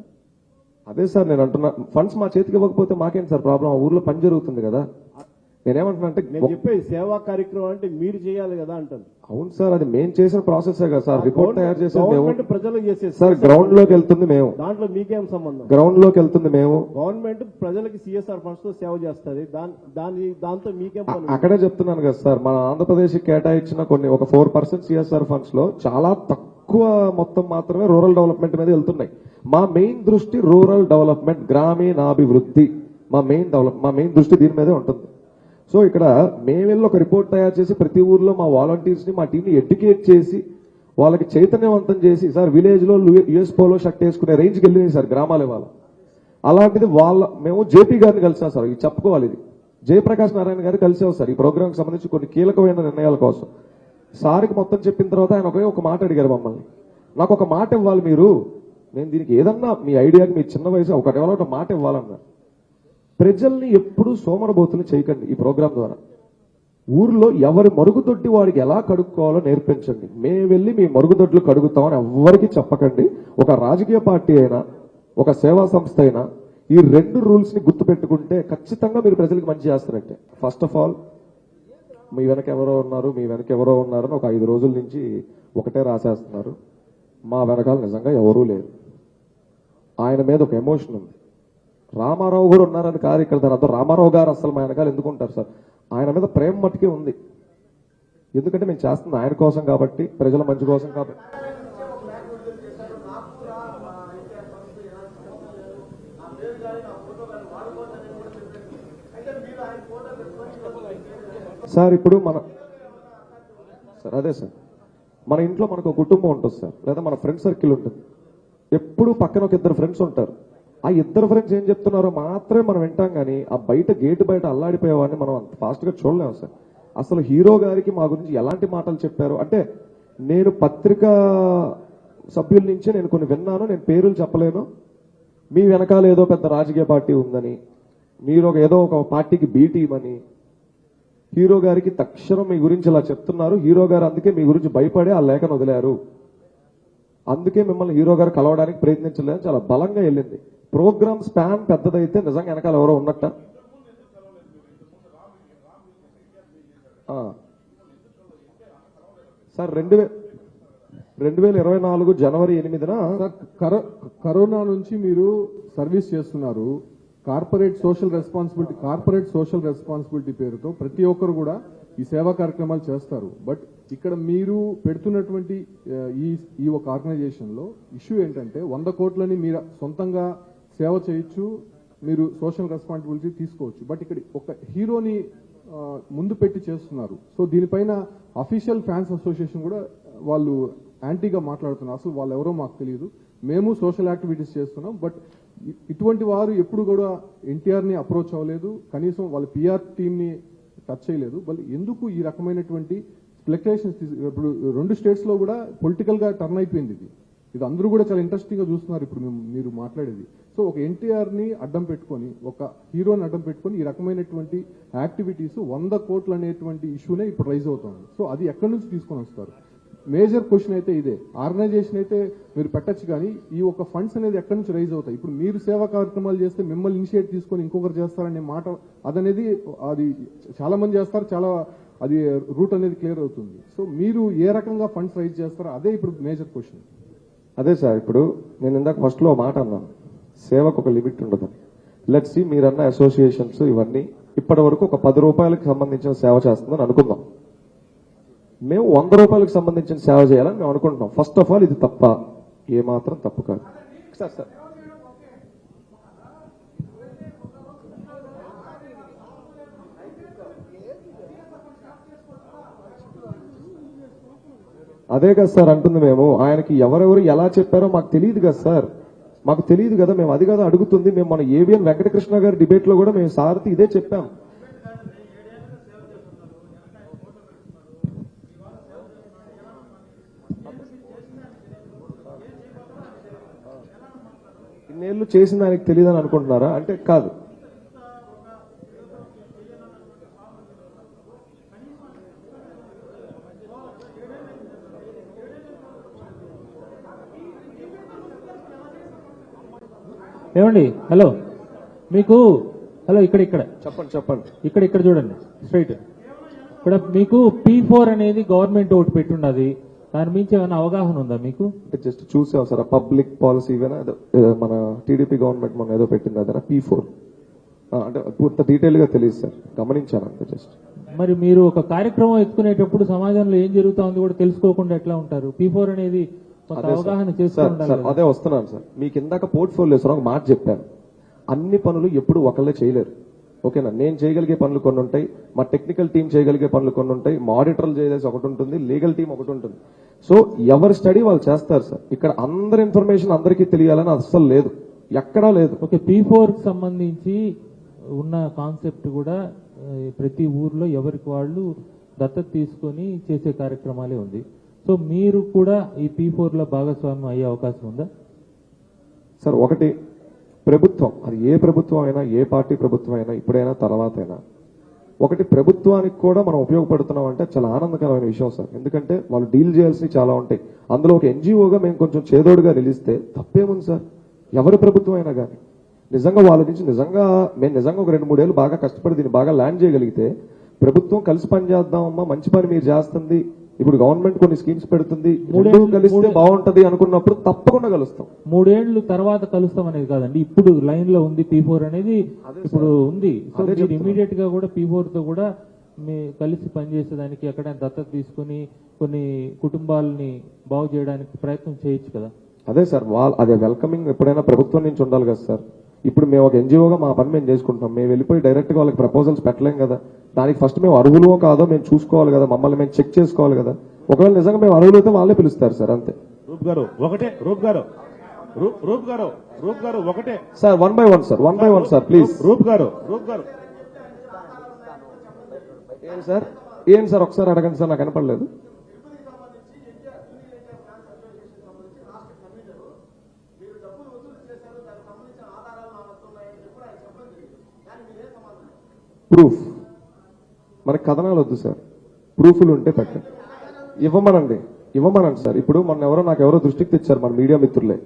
అదే సార్ నేను అంటున్నా. ఫండ్స్ మా చేతికి ఇవ్వకపోతే మాకేంటి సార్ ప్రాబ్లం? ఆ ఊర్లో పని జరుగుతుంది కదా. నేనేమంటున్నా అంటే నేను చెప్పేది సేవా కార్యక్రమం అంటే మీరు చేయాలి కదా అంటాను. అవును సార్, అది మేము చేసిన ప్రాసెస్ కదా సార్. రిపోర్ట్ తయారు చేసేది మేము ప్రజలకు చేసేది సార్. గ్రౌండ్ లోకి వెళ్తుంది మేము. దాంట్లో మీకేం సంబంధం? గ్రౌండ్ లోకి వెళ్తుంది మేము. గవర్నమెంట్ ప్రజలకి సిఎస్ఆర్ ఫండ్స్ తో సేవ చేస్తుంది. దాంతో మీకేం పని? అక్కడే చెప్తున్నాను కదా సార్. మన ఆంధ్రప్రదేశ్ కేటాయించిన ఒక 4% సిఎస్ఆర్ ఫండ్స్ లో చాలా తక్కువ మొత్తం మాత్రమే రూరల్ డెవలప్మెంట్ మీద వెళ్తున్నాయి. మా మెయిన్ దృష్టి రూరల్ డెవలప్మెంట్, గ్రామీణాభివృద్ధి. మా మెయిన్ దృష్టి దీని మీదే ఉంటుంది. సో ఇక్కడ మేము వెళ్ళి ఒక రిపోర్ట్ తయారు చేసి ప్రతి ఊర్లో మా వాలంటీర్స్ ని, మా టీంని ఎడ్యుకేట్ చేసి వాళ్ళకి చైతన్యవంతం చేసి సార్ విలేజ్ లో యుఎస్ పోలో షర్ట్ వేసుకునే రేంజ్కి వెళ్ళినాయి సార్ గ్రామాల వాళ్ళ. అలాంటిది మేము జేపీ గారిని కలిసాం సార్. ఇది చెప్పుకోవాలి. ఇది జయప్రకాష్ నారాయణ గారు కలిసాం సార్ ఈ ప్రోగ్రామ్ కి సంబంధించి కొన్ని కీలకమైన నిర్ణయాల కోసం. సార్కి మొత్తం చెప్పిన తర్వాత ఆయన ఒక మాట అడిగారు మమ్మల్ని. నాకు ఒక మాట ఇవ్వాలి మీరు, నేను దీనికి ఏదన్నా మీ ఐడియాకి మీ చిన్న వయసు ఒక మాట ఇవ్వాలన్నారు. ప్రజల్ని ఎప్పుడూ సోమరబోతులు చేయకండి. ఈ ప్రోగ్రాం ద్వారా ఊర్లో ఎవరి మరుగుదొడ్డి వాడికి ఎలా కడుక్కోవాలో నేర్పించండి. మేము వెళ్ళి మీ మరుగుదొడ్లు కడుగుతామని ఎవ్వరికి చెప్పకండి. ఒక రాజకీయ పార్టీ అయినా, ఒక సేవా సంస్థ అయినా ఈ 2 రూల్స్ ని గుర్తు పెట్టుకుంటే ఖచ్చితంగా మీరు ప్రజలకు మంచి చేస్తారంటే. ఫస్ట్ ఆఫ్ ఆల్ మీ వెనక ఎవరో ఉన్నారని ఒక 5 రోజుల నుంచి ఒకటే రాసేస్తున్నారు. మా వెనకాల నిజంగా ఎవరూ లేరు. ఆయన మీద ఒక ఎమోషన్ ఉంది. రామారావు గారు ఉన్నారని కాదు ఇక్కడ. దాని అర్థం రామారావు గారు అసలు మా వెనకాల ఎందుకు ఉంటారు సార్? ఆయన మీద ప్రేమ మట్టుకే ఉంది. ఎందుకంటే మేము చేస్తుంది ఆయన కోసం కాబట్టి, ప్రజల మంచి కోసం కాబట్టి. సార్ ఇప్పుడు సార్ అదే సార్ మన ఇంట్లో మనకు ఒక కుటుంబం ఉంటుంది సార్, లేదా మన ఫ్రెండ్ సర్కిల్ ఉంటుంది. ఎప్పుడు పక్కన ఒక ఇద్దరు ఫ్రెండ్స్ ఉంటారు. ఆ ఇద్దరు ఫ్రెండ్స్ ఏం చెప్తున్నారో మాత్రమే మనం వింటాం, కానీ ఆ బయట గేటు బయట అల్లాడిపోయేవాడిని మనం అంత ఫాస్ట్ గా చూడలేము సార్. అసలు హీరో గారికి మా గురించి ఎలాంటి మాటలు చెప్పారు అంటే, నేను పత్రికా సభ్యుల నుంచే నేను కొన్ని విన్నాను, నేను పేర్లు చెప్పలేను. మీ వెనకాల ఏదో పెద్ద రాజకీయ పార్టీ ఉందని, మీరు ఏదో ఒక పార్టీకి బీ టీం అని, హీరో గారికి తక్షణం మీ గురించి ఇలా చెప్తున్నారు, హీరో గారు అందుకే మీ గురించి భయపడి ఆ లేఖను వదిలారు, అందుకే మిమ్మల్ని హీరో గారు కలవడానికి ప్రయత్నించలేదు, చాలా బలంగా వెళ్ళింది. ప్రోగ్రామ్ స్పాన్ పెద్దదైతే నిజంగా వెనకాల ఎవరో ఉన్నట్ట. సార్ 2024 జనవరి 8న కరోనా నుంచి మీరు సర్వీస్ చేస్తున్నారు. కార్పొరేట్ సోషల్ రెస్పాన్సిబిలిటీ పేరుతో ప్రతి ఒక్కరు కూడా ఈ సేవా కార్యక్రమాలు చేస్తారు. బట్ ఇక్కడ మీరు పెడుతున్నటువంటి ఈ ఒక ఆర్గనైజేషన్ లో ఇష్యూ ఏంటంటే 100 కోట్లని మీరు సొంతంగా సేవ చేయొచ్చు, మీరు సోషల్ రెస్పాన్సిబిలిటీ తీసుకోవచ్చు. బట్ ఇక్కడ ఒక హీరోని ముందు పెట్టి చేస్తున్నారు. సో దీనిపైన అఫీషియల్ ఫ్యాన్స్ అసోసియేషన్ కూడా వాళ్ళు యాంటీగా మాట్లాడుతున్నారు. అసలు వాళ్ళు ఎవరో మాకు తెలియదు, మేము సోషల్ యాక్టివిటీస్ చేస్తున్నాం, బట్ ఇటువంటి వారు ఎప్పుడు కూడా ఎన్టీఆర్ ని అప్రోచ్ అవ్వలేదు, కనీసం వాళ్ళ పిఆర్ టీమ్ ని టచ్ చేయలేదు. వాళ్ళు ఎందుకు ఈ రకమైనటువంటి స్పెక్యులేషన్స్? ఇప్పుడు 2 స్టేట్స్ లో కూడా పొలిటికల్ గా టర్న్ అయిపోయింది ఇది అందరూ కూడా చాలా ఇంట్రెస్టింగ్ గా చూస్తున్నారు ఇప్పుడు మీరు మాట్లాడేది. సో ఒక ఎన్టీఆర్ ని అడ్డం పెట్టుకొని, ఒక హీరోని అడ్డం పెట్టుకొని ఈ రకమైనటువంటి యాక్టివిటీస్ 100 కోట్లు అనేటువంటి ఇష్యూనే ఇప్పుడు రైజ్ అవుతుంది. సో అది ఎక్కడి నుంచి తీసుకొని వస్తారు? మేజర్ క్వశ్చన్ అయితే ఇదే. ఆర్గనైజేషన్ అయితే మీరు పెట్టచ్చు, కానీ ఈ ఒక ఫండ్స్ అనేది ఎక్కడి నుంచి రైజ్ అవుతాయి? ఇప్పుడు మీరు సేవా కార్యక్రమాలు చేస్తే మిమ్మల్ని ఇనిషియేట్ తీసుకొని ఇంకొకరు చేస్తారనే మాట అది చాలా మంది చేస్తారు, చాలా అది రూట్ అనేది క్లియర్ అవుతుంది. సో మీరు ఏ రకంగా ఫండ్స్ రైజ్ చేస్తారో అదే ఇప్పుడు మేజర్ క్వశ్చన్. అదే సార్, ఇప్పుడు నేను ఇందాక ఫస్ట్ లో మాట అన్నాను, సేవకు ఒక లిమిట్ ఉండదు. లెట్స్ సి మీరన్న అసోసియేషన్స్ ఇవన్నీ ఇప్పటి వరకు ఒక 10 రూపాయలకు సంబంధించిన సేవ చేస్తుందని అనుకుందాం. మేము 100 రూపాయలకు సంబంధించిన సేవ చేయాలని మేము అనుకుంటున్నాం. ఫస్ట్ ఆఫ్ ఆల్ ఇది తప్ప? ఏమాత్రం తప్పు కాదు సార్. అదే కదా సార్ అంటుంది, మేము ఆయనకి ఎవరెవరు ఎలా చెప్పారో మాకు తెలియదు కదా సార్, మాకు తెలియదు కదా, మేము అది కదా అడుగుతుంది. మేము మన ఏబిఎన్ వెంకటకృష్ణ గారి డిబేట్ లో కూడా మేము సార్కి ఇదే చెప్పాం. ఇన్నేళ్లు చేసిన ఆయనకి తెలియదని అనుకుంటున్నారా? అంటే కాదు. ఏమండి, హలో మీకు హలో ఇక్కడ చెప్పండి. ఇక్కడ చూడండి స్ట్రైట్. ఇక్కడ మీకు P4 అనేది గవర్నమెంట్ ఒకటి పెట్టున్నది, దాని మించి ఏమైనా అవగాహన ఉందా మీకు? అంటే జస్ట్ చూసాం సార్, పబ్లిక్ పాలసీ మన టీడీపీ గవర్నమెంట్ మన ఏదో పెట్టింది అదే P4. అంటే పూర్తి డీటెయిల్ గా తెలియదు సార్, గమనించాను అంతే జస్ట్. మరి మీరు ఒక కార్యక్రమం ఎత్తుకునేటప్పుడు సమాజంలో ఏం జరుగుతా ఉంది కూడా తెలుసుకోకుండా ఎట్లా ఉంటారు? P4 అనేది కొంత అవగాహన చేసుకోవాలి. అదే వస్తున్నాను సార్. మీకు ఇందాక పోర్ట్ఫోలియోస్ ఒక మాట చెప్పాను, అన్ని పనులు ఎప్పుడు ఒకళ్ళే చేయలేరు. ఓకేనా? నేను చేయగలిగే పనులు కొన్ని ఉంటాయి, మా టెక్నికల్ టీం చేయగలిగే పనులు కొన్ని ఉంటాయి, మా ఆడిటర్లు చేసేసి ఒకటి ఉంటుంది, లీగల్ టీం ఒకటి ఉంటుంది. సో ఎవరి స్టడీ వాళ్ళు చేస్తారు సార్. ఇక్కడ అందరి ఇన్ఫర్మేషన్ అందరికీ తెలియాలని అస్సలు లేదు, ఎక్కడా లేదు. ఓకే, P4 కి సంబంధించి ఉన్న కాన్సెప్ట్ కూడా ప్రతి ఊర్లో ఎవరికి వాళ్ళు దత్తత తీసుకొని చేసే కార్యక్రమాలే ఉంది. సో మీరు కూడా ఈ P4 లో భాగస్వామ్యం అయ్యే అవకాశం ఉందా సార్? ఒకటి, ప్రభుత్వం, అది ఏ ప్రభుత్వం అయినా, ఏ పార్టీ ప్రభుత్వం అయినా, ఇప్పుడైనా తర్వాత అయినా, ఒకటి ప్రభుత్వానికి కూడా మనం ఉపయోగపడుతున్నాం అంటే చాలా ఆనందకరమైన విషయం సార్. ఎందుకంటే వాళ్ళు డీల్ చేయాల్సినవి చాలా ఉంటాయి. అందులో ఒక ఎన్జిఓగా మేము కొంచెం చేదోడుగా నిలిస్తే తప్పేముంది సార్? ఎవరి ప్రభుత్వం అయినా కానీ నిజంగా వాళ్ళ నుంచి మేము ఒక 2-3 ఏళ్ళు బాగా కష్టపడి దీన్ని బాగా ల్యాండ్ చేయగలిగితే, ప్రభుత్వం కలిసి పని చేద్దామమ్మా, మంచి పని మీరు చేస్తుంది, ఇప్పుడు గవర్నమెంట్ కొన్ని స్కీమ్స్ పెడుతుంది, కలిస్తే బాగుంటది అనుకున్నప్పుడు తప్పకుండా కలుస్తాం. 3 ఏళ్లు తర్వాత కలుస్తాం అనేది కాదండి, ఇప్పుడు లైన్ లో ఉంది P4 అనేది, ఇప్పుడు ఉంది. సో మీరు ఇమీడియట్ గా కూడా P4 తో కూడా మీ కలిసి పనిచేసేదానికి ఎక్కడైనా దత్తత తీసుకుని కొన్ని కుటుంబాలని బాగు చేయడానికి ప్రయత్నం చేయొచ్చు కదా? అదే సార్, అదే వెల్కమింగ్ ఎప్పుడైనా ప్రభుత్వం నుంచి ఉండాలి కదా సార్. ఇప్పుడు మేము ఒక ఎన్జిఓగా మా పని మేము చేసుకుంటాం. మేము వెళ్ళిపోయి డైరెక్ట్ గా వాళ్ళకి ప్రపోజల్స్ పెట్టలేం కదా. దానికి ఫస్ట్ మేము అర్హులో కాదో మేము చూసుకోవాలి కదా, మమ్మల్ని మేము చెక్ చేసుకోవాలి కదా. ఒకవేళ నిజంగా మేము అర్హులు అయితే వాళ్ళే పిలుస్తారు సార్, అంతే. రూప్ గారు ఒకటే, రూప్ గారు ఒకటే sir 1 by 1 sir, 1 by 1 sir please. Roop garu ఏం సార్ ఒకసారి అడగండి సార్, నాకు కనపడలేదు. ప్రూఫ్ మనకి కథనాలు వద్దు సార్, ప్రూఫ్లు ఉంటే పెట్టండి. ఇవ్వమనండి సార్. ఇప్పుడు నాకు ఎవరో దృష్టికి తెచ్చారు మన మీడియా మిత్రులే,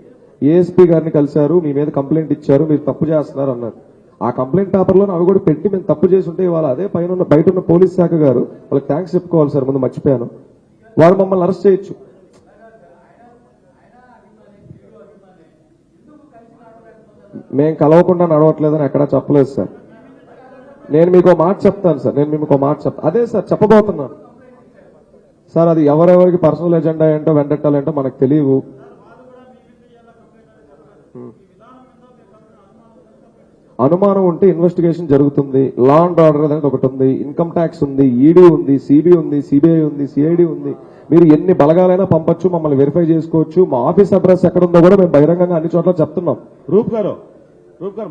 ఏఎస్పీ గారిని కలిశారు, మీ మీద కంప్లైంట్ ఇచ్చారు, మీరు తప్పు చేస్తున్నారు అన్నారు. ఆ కంప్లైంట్ పేపర్లో అవి కూడా పెట్టి మేము తప్పు చేసి ఉంటే ఇవాళ అదే బయట ఉన్న పోలీస్ శాఖ గారు వాళ్ళకి థ్యాంక్స్ చెప్పుకోవాలి సార్. ముందు మర్చిపోయాను, వారు మమ్మల్ని అరెస్ట్ చేయొచ్చు. మేము కలవకుండా నడవట్లేదని ఎక్కడా చెప్పలేదు సార్. నేను మీకు మాట చెప్తాను సార్, అదే సార్ చెప్పబోతున్నాను సార్. అది ఎవరెవరికి పర్సనల్ ఎజెండా ఏంటో వెంటెట్టాలేంటో మనకు తెలియవు. అనుమానం ఉంటే ఇన్వెస్టిగేషన్ జరుగుతుంది. లా అండ్ ఆర్డర్ అనేది ఒకటి ఉంది, ఇన్కమ్ ట్యాక్స్ ఉంది, ఈడీ ఉంది, సిబి ఉంది, సిబిఐ ఉంది, సిఐడి ఉంది. మీరు ఎన్ని బలగాలైనా పంపొచ్చు, మమ్మల్ని వెరిఫై చేసుకోవచ్చు. మా ఆఫీస్ అడ్రస్ ఎక్కడ ఉందో కూడా మేము బహిరంగంగా అన్ని చోట్ల చెప్తున్నాం. రూప్ గారు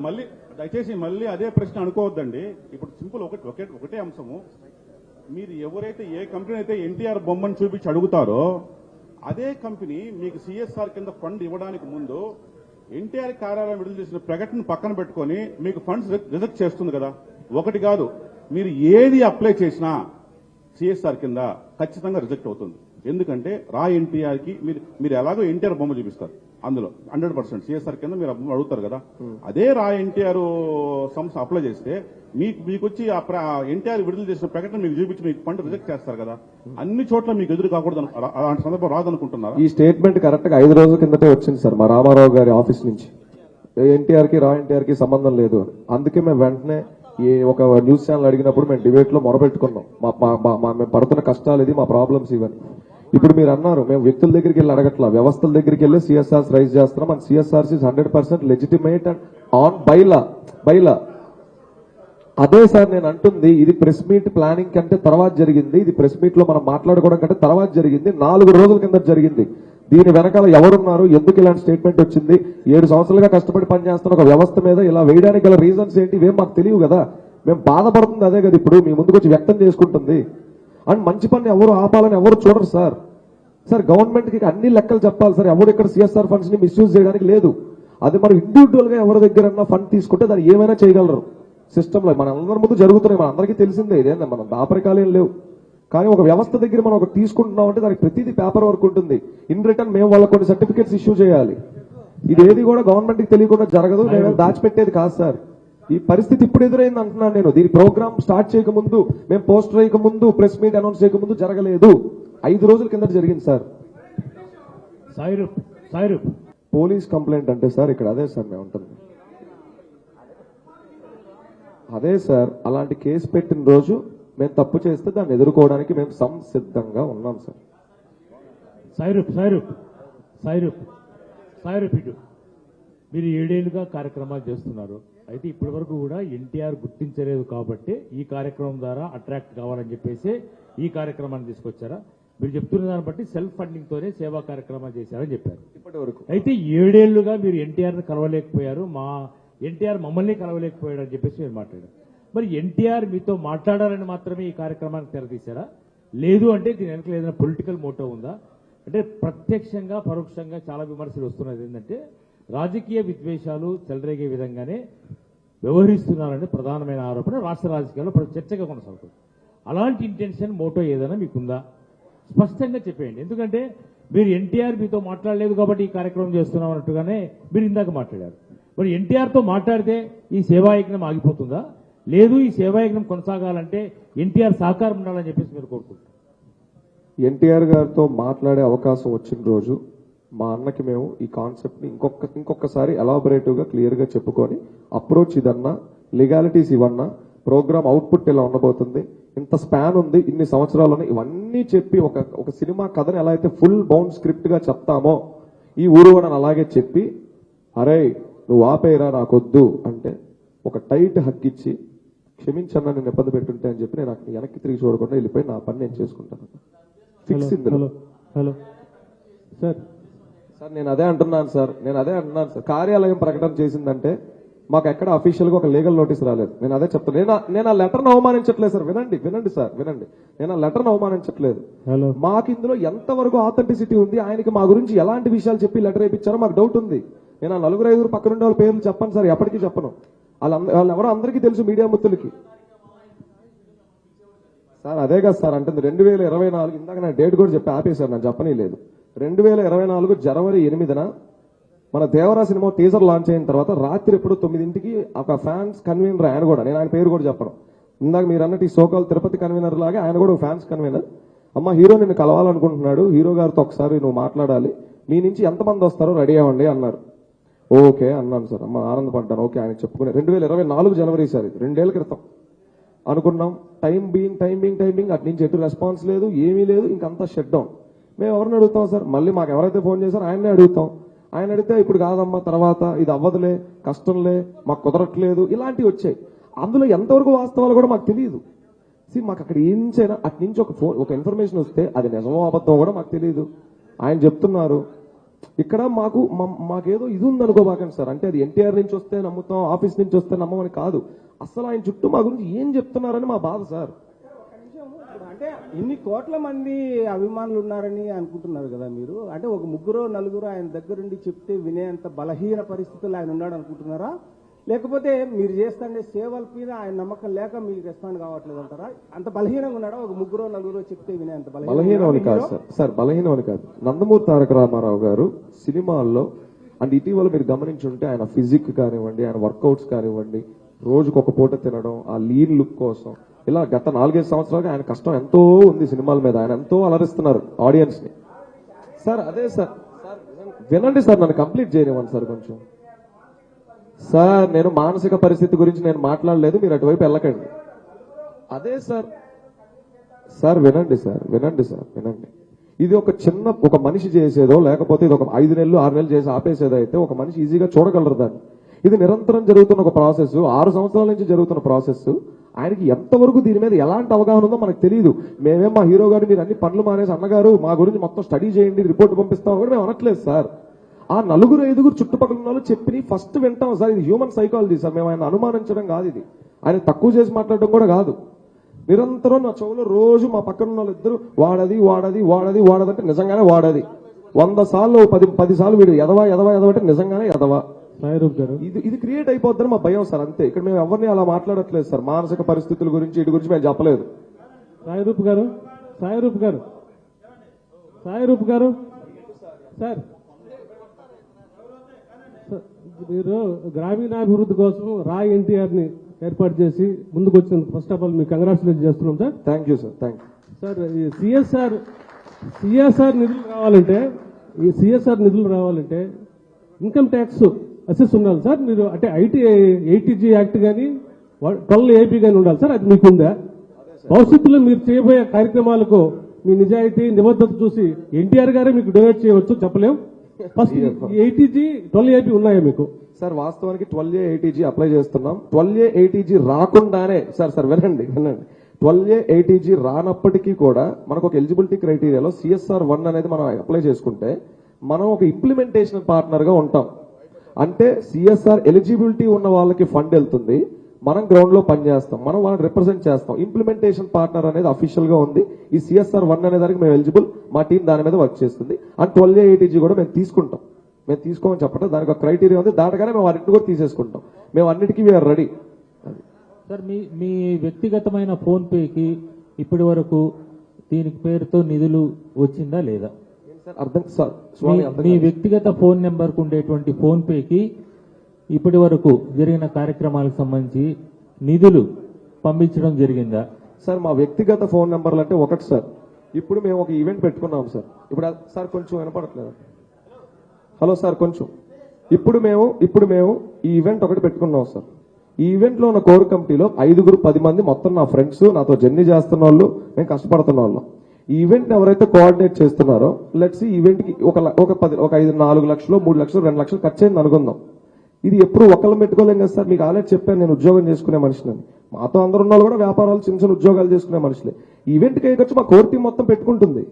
మళ్ళీ దయచేసి మళ్ళీ అదే ప్రశ్న అనుకోవద్దండి. ఇప్పుడు సింపుల్ ఒకటే అంశము. మీరు ఎవరైతే ఏ కంపెనీ అయితే ఎన్టీఆర్ బొమ్మను చూపించి అడుగుతారో అదే కంపెనీ మీకు సిఎస్ఆర్ కింద ఫండ్ ఇవ్వడానికి ముందు ఎన్టీఆర్ కార్యాలయం విడుదల చేసిన ప్రకటన పక్కన పెట్టుకొని మీకు ఫండ్స్ రిజెక్ట్ చేస్తుంది కదా. ఒకటి కాదు, మీరు ఏది అప్లై చేసినా సిఎస్ఆర్ కింద ఖచ్చితంగా రిజెక్ట్ అవుతుంది. ఎందుకంటే రా ఎన్టీఆర్ కి మీరు ఎలాగో ఎన్టీఆర్ బొమ్మ చూపిస్తారు, అందులో 100% సిఎస్ఆర్ కింద మీరు అడుగుతారు కదా. అదే రా ఎన్టీఆర్ సంస్థ అప్లై చేస్తే మీకు వచ్చి ఎన్టీఆర్ విడుదల చేసిన ప్రకటన మీకు చూపించి మీకు ఫండ్ రిజెక్ట్ చేస్తారు కదా. అన్ని చోట్ల మీకు ఎదురు కాకూడదు, అలాంటి సందర్భం రాదనుకుంటున్నారా? ఈ స్టేట్మెంట్ కరెక్ట్ గా 5 రోజుల కిందటే వచ్చింది సార్ మా రామారావు గారి ఆఫీస్ నుంచి. ఎన్టీఆర్ కి సంబంధం లేదు అని. అందుకే మేము వెంటనే ఒక న్యూస్ ఛానల్ అడిగినప్పుడు మేము డిబేట్ లో మొరపెట్టుకున్నాం, మేము పడుతున్న కష్టాలు ఇది, మా ప్రాబ్లమ్స్ ఇవన్నీ. ఇప్పుడు మీరు అన్నారు మేము వ్యక్తుల దగ్గరికి వెళ్ళి అడగట్లా, వ్యవస్థల దగ్గరికి వెళ్ళి సిఎస్ఆర్స్ రైజ్ చేస్తున్నాం. And CSRs is 100% legitimate and on bylaw. అదే సార్ నేను అంటుంది, ఇది ప్రెస్ మీట్ ప్లానింగ్ కంటే తర్వాత జరిగింది, ఇది ప్రెస్ మీట్ లో మనం మాట్లాడుకోవడం కంటే తర్వాత జరిగింది, 4 రోజుల కింద జరిగింది. దీని వెనకాల ఎవరున్నారు, ఎందుకు ఇలాంటి స్టేట్మెంట్ వచ్చింది, 7 సంవత్సరాలుగా కష్టపడి పనిచేస్తున్న ఒక వ్యవస్థ మీద ఇలా వేయడానికి గల రీజన్స్ ఏంటి, ఇవేం మాకు తెలియవు కదా. మేము బాధపడుతుంది అదే కదా ఇప్పుడు మీ ముందుకు వచ్చి వ్యక్తం చేసుకుంటుంది. అండ్ మంచి పని ఎవరు ఆపాలని ఎవరు చూడరు సార్. గవర్నమెంట్ కి అన్ని లెక్కలు చెప్పాలి సార్. ఎవరు ఇక్కడ సిఎస్ఆర్ ఫండ్స్ ని మిస్యూజ్ చేయడానికి లేదు. అది మనం ఇండివిజువల్ గా ఎవరి దగ్గర ఫండ్ తీసుకుంటే దాన్ని ఏమైనా చేయగలరు. సిస్టమ్ లో మన అందరి ముందు జరుగుతున్నాయి, మన అందరికీ తెలిసిందే, ఇదేందా మనం దాపరికాలు ఏం లేవు. కానీ ఒక వ్యవస్థ దగ్గర మనం ఒకటి తీసుకుంటున్నాం అంటే దానికి ప్రతిదీ పేపర్ వర్క్ ఉంటుంది. ఇన్ రిటర్న్ మేము వాళ్ళకి కొన్ని సర్టిఫికేట్స్ ఇష్యూ చేయాలి. ఇదేది కూడా గవర్నమెంట్ కి తెలియకుండా జరగదు, మేము దాచిపెట్టేది కాదు సార్. ఈ పరిస్థితి ఇప్పుడు ఎదురైంది అంటున్నాను నేను. దీని ప్రోగ్రామ్ స్టార్ట్ చేయకముందు, మేము పోస్టర్ వేయకముందు, ప్రెస్ మీట్ అనౌన్స్ చేయకముందు జరగలేదు. 5 రోజుల కింద జరిగింది సార్. పోలీస్ కంప్లైంట్ అంటే సార్ ఇక్కడ అదే సార్ మేము ఉంటుంది. అదే సార్, అలాంటి కేసు పెట్టిన రోజు మేము తప్పు చేస్తే దాన్ని ఎదుర్కోవడానికి మేము సంసిద్ధంగా ఉన్నాం సార్. సాయిరూప్ మీరు 7 ఏళ్లుగా కార్యక్రమాలు చేస్తున్నారు. అయితే ఇప్పటి వరకు కూడా ఎన్టీఆర్ గుర్తించలేదు కాబట్టి ఈ కార్యక్రమం ద్వారా అట్రాక్ట్ కావాలని చెప్పేసి ఈ కార్యక్రమాన్ని తీసుకొచ్చారా? మీరు చెప్తున్న దాన్ని బట్టి సెల్ఫ్ ఫండింగ్ తోనే సేవా కార్యక్రమాలు చేశారని చెప్పారు ఇప్పటి వరకు. అయితే 7 ఏళ్లుగా మీరు ఎన్టీఆర్ కలవలేకపోయారు, ఎన్టీఆర్ మమ్మల్ని కలవలేకపోయాడు అని చెప్పేసి మీరు మాట్లాడారు. మరి ఎన్టీఆర్ మీతో మాట్లాడాలని మాత్రమే ఈ కార్యక్రమానికి తెరతీశారా? లేదు అంటే దీని వెనక ఏదైనా పొలిటికల్ మోటివ్ ఉందా? అంటే ప్రత్యక్షంగా పరోక్షంగా చాలా విమర్శలు వస్తున్నది ఏంటంటే రాజకీయ విద్వేషాలు చెలరేగే విధంగానే వ్యవహరిస్తున్నారని ప్రధానమైన ఆరోపణ రాష్ట్ర రాజకీయాల్లో చర్చగా కొనసాగుతుంది. అలాంటి ఇంటెన్షన్ మోటో ఏదైనా మీకుందా? స్పష్టంగా చెప్పేయండి. ఎందుకంటే మీరు ఎన్టీఆర్ మీతో మాట్లాడలేదు కాబట్టి ఈ కార్యక్రమం చేస్తున్నాం అన్నట్టుగానే మీరు ఇందాక మాట్లాడారు. మరి ఎన్టీఆర్తో మాట్లాడితే ఈ సేవాయజ్ఞం ఆగిపోతుందా? లేదు ఈ సేవాయజ్ఞం కొనసాగాలంటే ఎన్టీఆర్ సహకారం ఉండాలని చెప్పేసి మీరు కోరుకుంటారు. ఎన్టీఆర్ గారితో మాట్లాడే అవకాశం వచ్చిన రోజు మా అన్నకి మేము ఈ కాన్సెప్ట్ ని ఇంకొకసారి ఎలాబొరేటివ్ గా క్లియర్ గా చెప్పుకొని అప్రోచ్ ఇదన్నా, లీగాలిటీస్ ఇవన్నా, ప్రోగ్రామ్ అవుట్పుట్ ఎలా ఉండబోతుంది, ఇంత స్పాన్ ఉంది, ఇన్ని సంవత్సరాలని ఇవన్నీ చెప్పి ఒక సినిమా కథని ఎలా అయితే ఫుల్ బౌండ్ స్క్రిప్ట్ గా చెప్తామో ఈ ఊరు అలాగే చెప్పి, అరే నువ్వు ఆపేయరా నాకొద్దు అంటే ఒక టైట్ హక్కిచ్చి క్షమించన్నా నేను ఇబ్బంది పెట్టుంటే అని చెప్పి నేను అక్కడ వెనక్కి తిరిగి చూడకుండా వెళ్ళిపోయి నా పని నేను చేసుకుంటాను. ఫిక్స్ ఇందులో. హలో సార్ సార్ నేను అదే అంటున్నాను సార్ కార్యాలయం ప్రకటన చేసిందంటే మాకు ఎక్కడ అఫీషియల్ గా ఒక లీగల్ నోటీస్ రాలేదు. నేను అదే చెప్తాను. నేను ఆ లెటర్ను అవమానించట్లేదు సార్. వినండి సార్ వినండి. నేను ఆ లెటర్ను అవమానించట్లేదు. మాకు ఇందులో ఎంతవరకు ఆథెంటిసిటీ ఉంది, ఆయనకి మా గురించి ఎలాంటి విషయాలు చెప్పి లెటర్ వేయించారో మాకు డౌట్ ఉంది. నేను ఆ 4-5 పక్కనుండే వాళ్ళ పేర్లు చెప్పను సార్, ఎప్పటికీ చెప్పను. వాళ్ళు ఎవరో అందరికీ తెలుసు, మీడియా ముత్తులకి. సార్ అదే కదా సార్ అంటుంది 2024. ఇందాక నేను డేట్ కూడా చెప్పి ఆపేశారు, నేను చెప్పనీ లేదు. 2024 జనవరి 8న మన దేవరా సినిమా టీజర్ లాంచ్ అయిన తర్వాత రాత్రి ఎప్పుడు 9ంటికి ఒక ఫ్యాన్స్ కన్వీనర్ ఆయన కూడా, నేను ఆయన పేరు కూడా చెప్పను. ఇందాక మీరు అన్నట్టు ఈ సోకాల్ తిరుపతి కన్వీనర్ లాగా ఆయన కూడా ఒక ఫ్యాన్స్ కన్వీనర్. అమ్మ హీరో నిన్ను కలవాలనుకుంటున్నాడు, హీరో గారితో ఒకసారి నువ్వు మాట్లాడాలి, మీ నుంచి ఎంతమంది వస్తారో రెడీ అవ్వండి అన్నారు. ఓకే అన్నాను సార్. అమ్మ ఆనందపడ్డాను. ఓకే ఆయన చెప్పుకునే 2024 జనవరి సార్, ఇది 2 ఏళ్ల క్రితం అనుకున్నాం. టైం బీయింగ్ అటు నుంచి ఎటు రెస్పాన్స్ లేదు, ఏమీ లేదు, ఇంకంతా షట్ డౌన్. మేము ఎవరిని అడుగుతాం సార్? మళ్ళీ మాకు ఎవరైతే ఫోన్ చేశారో ఆయన్నే అడుగుతాం. ఆయన అడిగితే ఇప్పుడు కాదమ్మా, తర్వాత ఇది అవ్వదులే, కష్టంలే, మాకు కుదరట్లేదు, ఇలాంటివి వచ్చాయి. అందులో ఎంతవరకు వాస్తవాలు కూడా మాకు తెలియదు. మాకు అక్కడ ఏం చేయనా అటు నుంచి ఒక ఇన్ఫర్మేషన్ వస్తే అది నిజమో అబద్ధమో కూడా మాకు తెలియదు. ఆయన చెప్తున్నారు. ఇక్కడ మాకేదో ఇది ఉందనుకోబాకండి సార్. అంటే అది ఎన్టీఆర్ నుంచి వస్తే నమ్ముతాం, ఆఫీస్ నుంచి వస్తే నమ్మమని కాదు. అసలు ఆయన చుట్టూ మా గురించి ఏం చెప్తున్నారని మా బాధ సార్. అంటే ఇన్ని కోట్ల మంది అభిమానులు ఉన్నారని అనుకుంటున్నారు కదా మీరు. అంటే ఒక 3-4 ఆయన దగ్గరుండి చెప్తే వినేంత బలహీన పరిస్థితుల్లో ఆయన ఉన్నాడు అనుకుంటున్నారా? లేకపోతే మీరు చేస్తుండే సేవల మీద ఆయన నమ్మకం లేక మీకు రెస్పాండ్ కావట్లేదు అంటారా? అంత బలహీనంగా ఉన్నాడా? ఒక 3-4 చెప్తే వినేంత బలహీనం కాదు సార్, బలహీనం కాదు. నందమూరి తారక రామారావు గారు సినిమాల్లో అంటే ఇటీవల మీరు గమనించుంటే ఆయన ఫిజిక్ కానివ్వండి, ఆయన వర్కౌట్స్ కానివ్వండి, రోజుకు ఒక పూట తినడం, ఆ లీన్ లుక్ కోసం, ఇలా గత 4-5 సంవత్సరాలుగా ఆయన కష్టం ఎంతో ఉంది సినిమాల మీద. ఆయన ఎంతో అలరిస్తున్నారు ఆడియన్స్ ని. సార్ అదే సార్ వినండి సార్, నన్ను కంప్లీట్ చేయనివ్వండి సార్ కొంచెం. సార్ నేను మానసిక పరిస్థితి గురించి నేను మాట్లాడలేదు, మీరు అటువైపు వెళ్ళకండి. అదే సార్ వినండి. ఇది ఒక మనిషి చేసేదో, లేకపోతే ఇది ఒక 5 నెలలు 6 నెలలు చేసి ఆపేసేదో అయితే ఒక మనిషి ఈజీగా చూడగలరు దాన్ని. ఇది నిరంతరం జరుగుతున్న ఒక ప్రాసెస్, 6 సంవత్సరాల నుంచి జరుగుతున్న ప్రాసెస్. ఆయనకి ఎంతవరకు దీని మీద ఎలాంటి అవగాహన ఉందో మనకు తెలియదు. మేమేం మా హీరో గారు మీరు అన్ని పనులు మానేసి అన్నగారు మా గురించి మొత్తం స్టడీ చేయండి, రిపోర్ట్ పంపిస్తామని కూడా మేము అనట్లేదు సార్. ఆ 4-5 చుట్టుపక్కల ఉన్న వాళ్ళు చెప్పి ఫస్ట్ వింటాం సార్. ఇది హ్యూమన్ సైకాలజీ సార్. మేము ఆయన అనుమానించడం కాదు, ఇది ఆయన తక్కువ చేసి మాట్లాడడం కూడా కాదు. నిరంతరం నా చెవులో రోజు మా పక్కన ఉన్న వాళ్ళిద్దరు వాడదంటే నిజంగానే వాడది. 100 సార్లు 10 సార్లు వీడు ఎదవా అంటే నిజంగానే ఎదవా. ఇది క్రియేట్ అయిపోద్దని మా భయం సార్, అంతే. ఇక్కడ మేము ఎవరిని అలా మాట్లాడట్లేదు సార్. మానసిక పరిస్థితుల గురించి వీటి గురించి మేము చెప్పలేదు. సాయిరూప్ గారు సార్, మీరు గ్రామీణాభివృద్ధి కోసం ఎన్టీఆర్ ని ఏర్పాటు చేసి ముందుకు వచ్చినందుకు ఫస్ట్ ఆఫ్ ఆల్ మీకు కంగ్రాచులేట్ చేస్తున్నాం sir. Thank you sir. Sir ఈ సిఎస్ఆర్ నిధులు రావాలంటే ఇన్కమ్ ట్యాక్స్ అసెస్ ఉండాలి సార్. మీరు అంటే ఐటీజీ యాక్ట్ కానీ 12 AP కానీ ఉండాలి సార్. అది మీకుందా? భవిష్యత్తులో మీరు చేయబోయే కార్యక్రమాలకు మీ నిజాయితీ నిబద్ధత చూసి ఎన్టీఆర్ గారే మీకు డొనేట్ చేయవచ్చు, చెప్పలేం. ఫస్ట్ 12 AP ఉన్నాయా మీకు? సార్ వాస్తవానికి 12A ATG అప్లై చేస్తున్నాం. 12A ATG రాకుండానే సార్ వినండి 12A ATG రానప్పటికీ కూడా మనకు ఒక ఎలిజిబిలిటీ క్రైటీరియాలో CSR 1 అనేది మనం అప్లై చేసుకుంటే మనం ఒక ఇంప్లిమెంటేషన్ పార్ట్నర్ గా ఉంటాం. అంటే CSR ఎలిజిబిలిటీ ఉన్న వాళ్ళకి ఫండ్ వెళ్తుంది, మనం గ్రౌండ్ లో పనిచేస్తాం, మనం వాళ్ళని రిప్రజెంట్ చేస్తాం. ఇంప్లిమెంటేషన్ పార్ట్నర్ అనేది అఫీషియల్ గా ఉంది. ఈ CSR 1 అనే దానికి మేము ఎలిజిబుల్, మా టీం దాని మీద వర్క్ చేస్తుంది. అండ్ 12A ATG కూడా మేము తీసుకుంటాం. మేము తీసుకోమని చెప్పడం దానికి ఒక క్రైటీరియా ఉంది, దాటగానే మేము వాటిని కూడా తీసేసుకుంటాం. మేము అన్నిటికీ వీఆర్ రెడీ. సార్ మీ వ్యక్తిగతమైన ఫోన్ పేకి ఇప్పటి వరకు దీనికి పేరుతో నిధులు వచ్చిందా లేదా? మీ వ్యక్తిగత ఫోన్ నెంబర్ కు ఉండేటువంటి ఫోన్ పేకి ఇప్పటి వరకు జరిగిన కార్యక్రమాలకు సంబంధించి నిధులు పంపించడం జరిగిందా? సార్ మా వ్యక్తిగత ఫోన్ నెంబర్లు అంటే ఒకటి సార్, ఇప్పుడు మేము ఒక ఈవెంట్ పెట్టుకున్నాం సార్. ఇప్పుడు సార్ కొంచెం వినపడట్లేదు. హలో సార్ కొంచెం. ఇప్పుడు మేము ఈ ఈవెంట్ ఒకటి పెట్టుకున్నాం సార్. ఈ ఈవెంట్ లో ఉన్న కోర్ కమిటీలో 5-10 మంది మొత్తం నా ఫ్రెండ్స్, నాతో జర్నీ చేస్తున్న వాళ్ళు, మేము కష్టపడుతున్న వాళ్ళం. ఈ ఈవెంట్ ఎవరైతే కోఆర్డినేట్ చేస్తున్నారో లెట్స్ ఈ ఈవెంట్ కి ఒక 4 లక్షలు 3 లక్షలు 2 లక్షలు ఖర్చు అయింది అనుకుందాం. ఇది ఎప్పుడు ఒకళ్ళని పెట్టుకోలేం కదా సార్. మీకు ఆల్రెడీ చెప్పాను, నేను ఉద్యోగం చేసుకునే మనిషిని. మాతో అందరు ఉన్న వాళ్ళు కూడా వ్యాపారాలు చిన్న చిన్న ఉద్యోగాలు చేసుకునే మనుషులే. ఈవెంట్కి అయ్యొచ్చు మా కోర్ టీం మొత్తం పెట్టుకుంటుంది.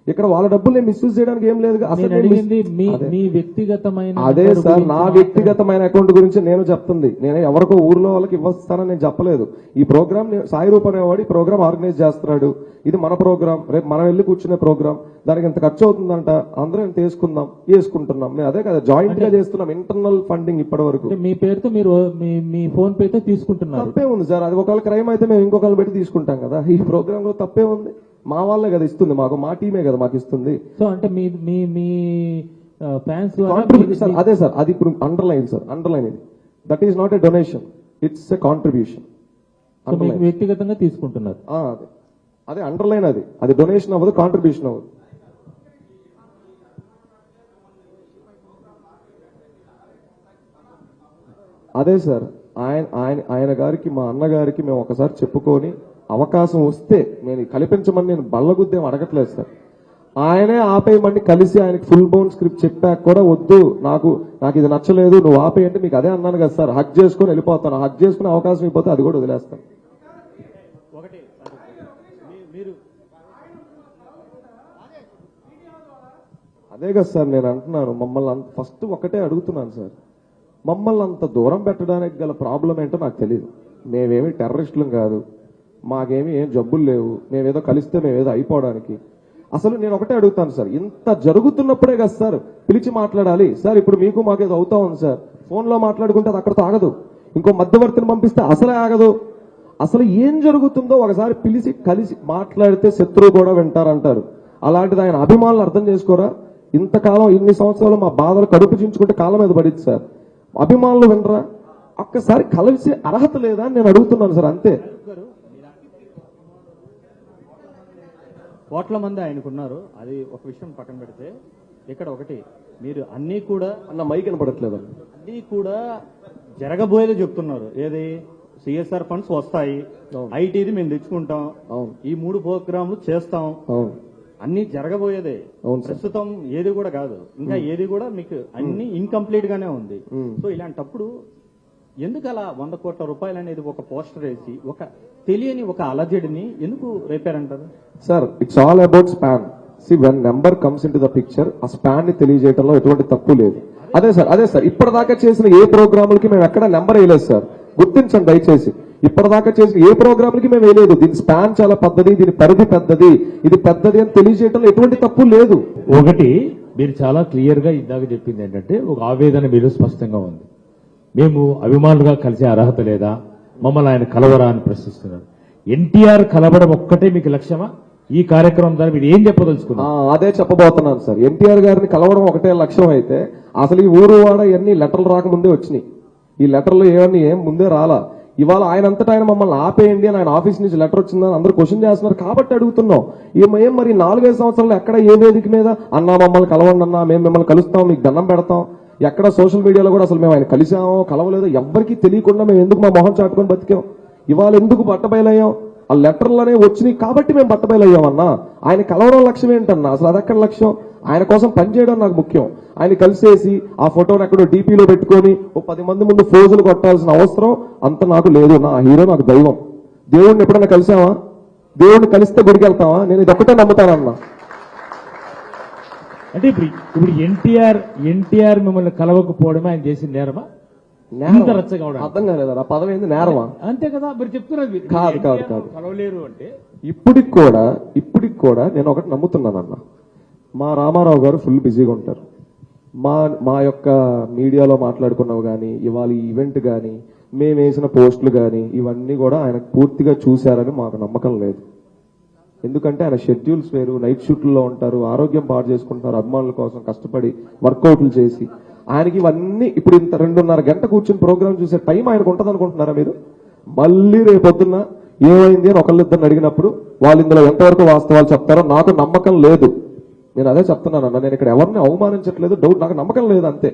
ఇక్కడ వాళ్ళ డబ్బులు నేను మిస్యూజ్ చేయడానికి ఏం లేదు. నేను అడిగింది మీ వ్యక్తిగతమైన అదే నెంబర్ సార్, గురించి నా వ్యక్తిగతమైన అకౌంట్ గురించి నేను చెప్తుంది. నేను ఎవరికో ఊర్లో వాళ్ళకి ఇవ్వస్తానని నేను చెప్పలేదు. ఈ ప్రోగ్రామ్ సాయి రూప్ అనేవాడు ఈ ప్రోగ్రామ్ ఆర్గనైజ్ చేస్తున్నాడు. ఇది మన ప్రోగ్రామ్, రేపు మనం వెళ్ళి కూర్చునే ప్రోగ్రామ్. దానికి ఇంత ఖర్చు అవుతుందంట, అందరం ఇంత వేసుకుంటున్నాం. నేను అదే కదా జాయింట్ గా చేస్తున్నాం, ఇంటర్నల్ ఫండింగ్ ఇప్పటి వరకు. అంటే మీ పేరుతో మీరు మీ ఫోన్ పేతో తీసుకుంటున్నారు. తప్పే ఉంది సార్. అది ఒకవేళ క్రైమ్ అయితే మేము ఇంకొకరు పెట్టి తీసుకుంటాం కదా. ఈ ప్రోగ్రామ్ లో తప్పే ఉంది. మా వాళ్ళే కదా ఇస్తుంది మాకు, మా టీమే కదా మాకు ఇస్తుంది. సో అంటే మీ ఫ్యాన్స్ సార్ అదే సార్, అది ఇప్పుడు అండర్లైన్ సార్, అండర్లైన్ ఇది. That is not a donation, it's a contribution. వ్యక్తిగతంగా తీసుకుంటున్నారు. అదే అండర్లైన్, అది డొనేషన్ అవ్వదు, కాంట్రిబ్యూషన్ అవ్వదు. అదే సార్, ఆయన గారికి మా అన్నగారికి మేము ఒకసారి చెప్పుకొని అవకాశం వస్తే నేను కల్పించమని నేను బల్లగుద్దేం అడగట్లేదు సార్. ఆయనే ఆపేయమని కలిసి ఆయనకి ఫుల్ బౌండ్ స్క్రిప్ట్ చెప్పాక కూడా వద్దు, నాకు ఇది నచ్చలేదు, నువ్వు ఆపేయంటే మీకు అదే అన్నాను కదా సార్. హక్ చేసుకుని వెళ్ళిపోతాను. హక్ చేసుకునే అవకాశం అయిపోతే అది కూడా వదిలేస్తాను. అదే కదా సార్ నేను అంటున్నాను. మమ్మల్ని ఫస్ట్ ఒకటే అడుగుతున్నాను సార్, మమ్మల్ని అంత దూరం పెట్టడానికి గల ప్రాబ్లం ఏంటో నాకు తెలియదు. మేమేమి టెర్రరిస్టులం కాదు, మాకేమి ఏం జబ్బులు లేవు, మేమేదో కలిస్తే మేమేదో అయిపోవడానికి. అసలు నేను ఒకటే అడుగుతాను సార్, ఇంత జరుగుతున్నప్పుడే కదా సార్ పిలిచి మాట్లాడాలి. సార్ ఇప్పుడు మీకు మాకేదో అవుతా ఉంది సార్, ఫోన్లో మాట్లాడుకుంటే అది అక్కడితో ఆగదు, ఇంకో మధ్యవర్తిని పంపిస్తే అసలే ఆగదు. అసలు ఏం జరుగుతుందో ఒకసారి పిలిచి కలిసి మాట్లాడితే శత్రువు కూడా వింటారంటారు. అలాంటిది ఆయన అభిమానులు అర్థం చేసుకోరా? ఇంతకాలం ఇన్ని సంవత్సరాలు మా బాధలు కడుపు చించుకుంటే కాళ్ళ మీద పడింది సార్. అభిమానులు వినరా? ఒక్కసారి కలిసి అర్హత లేదా అని నేను అడుగుతున్నాను సార్, అంతే. కోట్ల మంది ఆయనకున్నారు, అది ఒక విషయం పక్కన పెడితే ఇక్కడ ఒకటి మీరు అన్నీ కూడా అన్న మైక్ కనపడట్లేదు, అన్నీ కూడా జరగబోయేది చెప్తున్నారు. ఏది సిఎస్ఆర్ ఫండ్స్ వస్తాయి, ఐటీది మేము తెచ్చుకుంటాం, ఈ 3 ప్రోగ్రాంలు చేస్తాం, అన్ని జరగబోయేదే. ప్రస్తుతం ఏది కూడా కాదు, ఇంకా ఏది కూడా మీకు అన్ని ఇన్కంప్లీట్ గానే ఉంది. సో ఇలాంటప్పుడు ఎందుకు అలా 100 కోట్ల రూపాయలు అనేది ఒక పోస్టర్ వేసి ఒక తెలియని ఒక అలజడిని ఎందుకు రేపారంటారు? Sir it's all about span. See when number comes into the picture, ఆ స్పాన్ ని తెలియజేయడంలో ఎటువంటి తప్పు లేదు. అదే సార్ ఇప్పటిదాకా చేసిన ఏ ప్రోగ్రాములకి మేము ఎక్కడ నెంబర్ వేయలేదు సార్, గుర్తించండి దయచేసి. ఇప్పటిదాకా చేసిన ఏ ప్రోగ్రాములకి మేము వేయలేదు. దీని స్పాన్ చాలా పెద్దది, దీని పరిధి పెద్దది, ఇది పెద్దది అని తెలియజేయడంలో ఎటువంటి తప్పు లేదు. ఒకటి మీరు చాలా క్లియర్ గా ఇందాక చెప్పింది ఏంటంటే ఒక ఆవేదన మీరు స్పష్టంగా ఉంది. మేము అభిమానులుగా కలిసే అర్హత లేదా, మమ్మల్ని ఆయన కలవరా అని ప్రశ్నిస్తున్నారు. ఎన్టీఆర్ కలవడం ఒక్కటే మీకు లక్ష్యమా? ఈ కార్యక్రమం ద్వారా మీరు ఏం చెప్పదలుచుకున్నారు? అదే చెప్పబోతున్నాను సార్. ఎన్టీఆర్ గారిని కలవడం ఒకటే లక్ష్యం అయితే అసలు ఈ ఊరు వాడ ఇవన్నీ లెటర్లు రాకముందే వచ్చినాయి. ఈ లెటర్లు ఏం ముందే రాలా. ఇవాళ ఆయనంతటా ఆయన మమ్మల్ని ఆపేయండి అని ఆయన ఆఫీస్ నుంచి లెటర్ వచ్చిందని అందరూ క్వశ్చన్ చేస్తున్నారు కాబట్టి అడుగుతున్నాం. ఏం మరి 4-5 సంవత్సరాలు ఎక్కడ ఏ వేదిక మీద అన్నా మమ్మల్ని కలవండి అన్నా, మేము మిమ్మల్ని కలుస్తాం, మీకు దండం పెడతాం, ఎక్కడ సోషల్ మీడియాలో కూడా అసలు మేము ఆయన కలిసామో కలవలేదో ఎవ్వరికీ తెలియకుండా మేము ఎందుకు మా మొహం చాటుకొని బతికాం? ఇవాళ ఎందుకు బట్టబయలయ్యాం? ఆ లెటర్లనే వచ్చినాయి కాబట్టి మేము బట్టబయలయ్యామన్నా. ఆయన కలవడం లక్ష్యం ఏంటన్నా? అసలు అదెక్కడ లక్ష్యం? ఆయన కోసం పనిచేయడం నాకు ముఖ్యం. ఆయన కలిసేసి ఆ ఫోటోని ఎక్కడో డీపీలో పెట్టుకొని 10 మంది ముందు ఫోజులు కొట్టాల్సిన అవసరం అంత నాకు లేదు. నా హీరో నాకు దైవం. దేవుడిని ఎప్పుడైనా కలిసావా? దేవుడిని కలిస్తే గుడికి వెళ్తావా? నేను ఇది ఒక్కటే నమ్ముతానన్నా. అంటే ఇప్పుడు ఎన్టీఆర్ మిమ్మల్ని కలవకపోవడమే ఆయన చేసిన నేరమా? అర్థం కాలేదు. ఆ పదవి ఏంది? నేరమా? అంతే కదా మీరు చెప్తున్నారు. కాదు కలవలేరు అంటే ఇప్పటికి కూడా నేను ఒకటి నమ్ముతున్నానన్న, మా రామారావు గారు ఫుల్ బిజీగా ఉంటారు. మా యొక్క మీడియాలో మాట్లాడుకున్నవి కానీ, ఇవాళ ఈవెంట్ కానీ, మేము వేసిన పోస్టులు కానీ ఇవన్నీ కూడా ఆయన పూర్తిగా చూశారని మాకు నమ్మకం లేదు. ఎందుకంటే ఆయన షెడ్యూల్స్ వేరు, నైట్ షూట్లో ఉంటారు, ఆరోగ్యం పాడు చేసుకుంటున్నారు, అభిమానుల కోసం కష్టపడి వర్కౌట్లు చేసి. ఆయనకి ఇవన్నీ ఇప్పుడు ఇంత 2.5 గంట కూర్చుని ప్రోగ్రామ్ చూసే టైం ఆయనకు ఉంటుంది అనుకుంటున్నారా మీరు? మళ్ళీ రేపొద్దున్న ఏమైంది అని ఒకళ్ళిద్దరిని అడిగినప్పుడు వాళ్ళు ఇందులో ఎంతవరకు వాస్తవాలు చెప్తారో నాకు నమ్మకం లేదు. నేను అదే చెప్తున్నాను అన్న, నేను ఇక్కడ ఎవరిని అవమానించట్లేదు, నాకు నమ్మకం లేదు అంతే.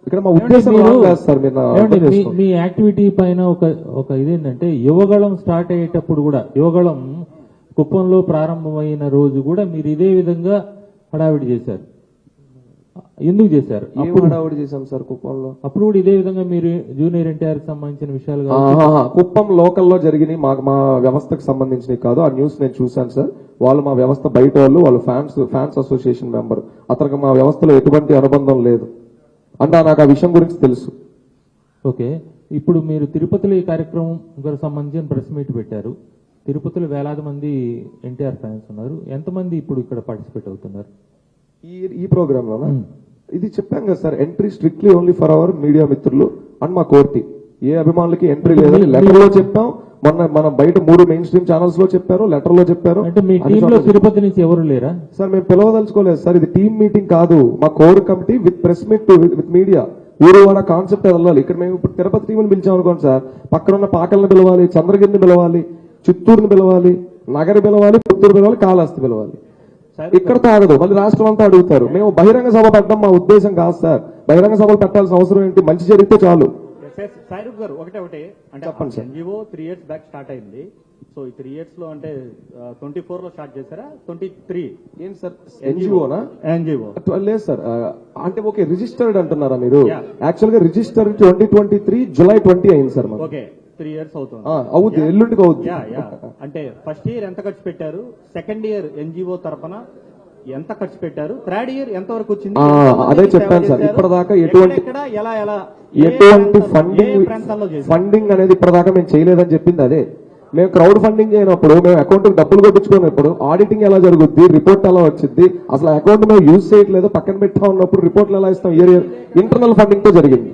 ఇక్కడ మా ఉద్దేశం సార్, మీ యాక్టివిటీ పైన ఒక ఇదేంటంటే యువగళం స్టార్ట్ అయ్యేటప్పుడు కూడా, యువగళం కుప్పంలో ప్రారంభమైన రోజు కూడా మీరు ఇదే విధంగా హడావిడి చేశారు. ఎందుకు చేశారు ఏం అప్పుడు హడావుడి చేశాం సార్ కుప్పంలో? అప్పుడు కూడా ఇదే విధంగా మీరు జూనియర్ ఎన్టీఆర్ కి సంబంధించిన విషయాలు కావచ్చు. కుప్పం లోకల్లో జరిగిన మా వ్యవస్థకు సంబంధించినవి కాదు. ఆ న్యూస్ నేను చూశాను సార్. వాళ్ళు మా వ్యవస్థ బయట వాళ్ళు ఫ్యాన్స్ అసోసియేషన్ మెంబర్. అతనికి మా వ్యవస్థలో ఎటువంటి అనుబంధం లేదు అంటే నాకు ఆ విషయం గురించి తెలుసు. ఓకే, ఇప్పుడు మీరు తిరుపతిలో ఈ కార్యక్రమం సంబంధించిన ప్రెస్ మీట్ పెట్టారు. తిరుపతిలో వేలాది మంది ఎన్టీఆర్ ఫ్యాన్స్ ఉన్నారు. ఎంతమంది ఇప్పుడు ఇక్కడ పార్టిసిపేట్ అవుతున్నారు ఈ ప్రోగ్రామ్ లో? ఇది చెప్పాం కదా sir, entry strictly only for hour media మిత్రులు అండ్ మా కోర్టు. ఏ అభిమానులకి ఎంట్రీ లేదని లెటర్ లో చెప్పాం. మనం బయట 3 మెయిన్ స్ట్రీమ్ ఛానల్స్ లో చెప్పారు, లెటర్ లో చెప్పారు. అంటే మీ టీమ్ లో తిరుపతి నుంచి ఎవరు లేరా సార్? మేము పిలవదలుచుకోలేదు సార్. ఇది టీమ్ మీటింగ్ కాదు, మా core committee with press meet with media. ఊరు వాడ కాన్సెప్ట్ వెళ్ళాలి. ఇక్కడ మేము ఇప్పుడు తిరుపతి టీంని పిలిచాం అనుకోండి సార్, పక్కన ఉన్న పాకల్ని పిలవాలి, చంద్రగిరిని పిలవాలి, చిత్తూరుని పిలవాలి, నగరి పిలవాలి, పుత్తూరు పిలవాలి, కాళహస్తి పిలవాలి. ఇక్కడ తాగదు, మళ్ళీ రాష్ట్రం అంతా అడుగుతారు. మేము బహిరంగ సభ పెట్టడం మా ఉద్దేశం కాదు సార్. బహిరంగ సభలు పెట్టాల్సిన అవసరం ఏంటి? మంచి జరిగితే చాలు. సాయిరూప్ గారు ఒకటే అంటే చెప్పండి sir. NGO 3 years back start అయింది. సో ఈ 3 years లో అంటే 24 లో స్టార్ట్ చేశారా? 23 ఏం సార్ ఎన్జిఓనా? ఎన్జిఓ లేదు సార్. అంటే ఓకే, రిజిస్టర్డ్ అంటున్నారా మీరు? Yeah. యాక్చువల్ గా రిజిస్టర్ 2023 July 20 అయింది సార్ మాకు. ఓకే, 3 years అవుతుంది. అవుద్ది, ఎల్లుండికి అవుద్ది. అంటే ఫస్ట్ ఇయర్ ఎంత ఖర్చు పెట్టారు? సెకండ్ ఇయర్ ఎన్జిఓ తరఫున ఎంత ఖర్చు పెట్టారు? థర్డ్ ఇయర్ ఎంత వరకు వచ్చింది? అదే చెప్పాను సార్. ఇప్పటిదాకా ఎటువంటి ఫండింగ్ అనేది ఇప్పటిదాకా మేము చేయలేదని చెప్పింది అదే. మేము క్రౌడ్ ఫండింగ్ చేయనప్పుడు, మేము అకౌంట్ డబ్బులు కొట్టించుకున్నప్పుడు ఆడిటింగ్ ఎలా జరుగుద్ది, రిపోర్ట్ ఎలా వచ్చింది, అసలు అకౌంట్ మేము యూజ్ చేయట్లేదు పక్కన పెట్టా ఉన్నప్పుడు రిపోర్ట్లు ఎలా ఇస్తాం? ఇయర్ ఇంటర్నల్ ఫండింగ్ తో జరిగింది.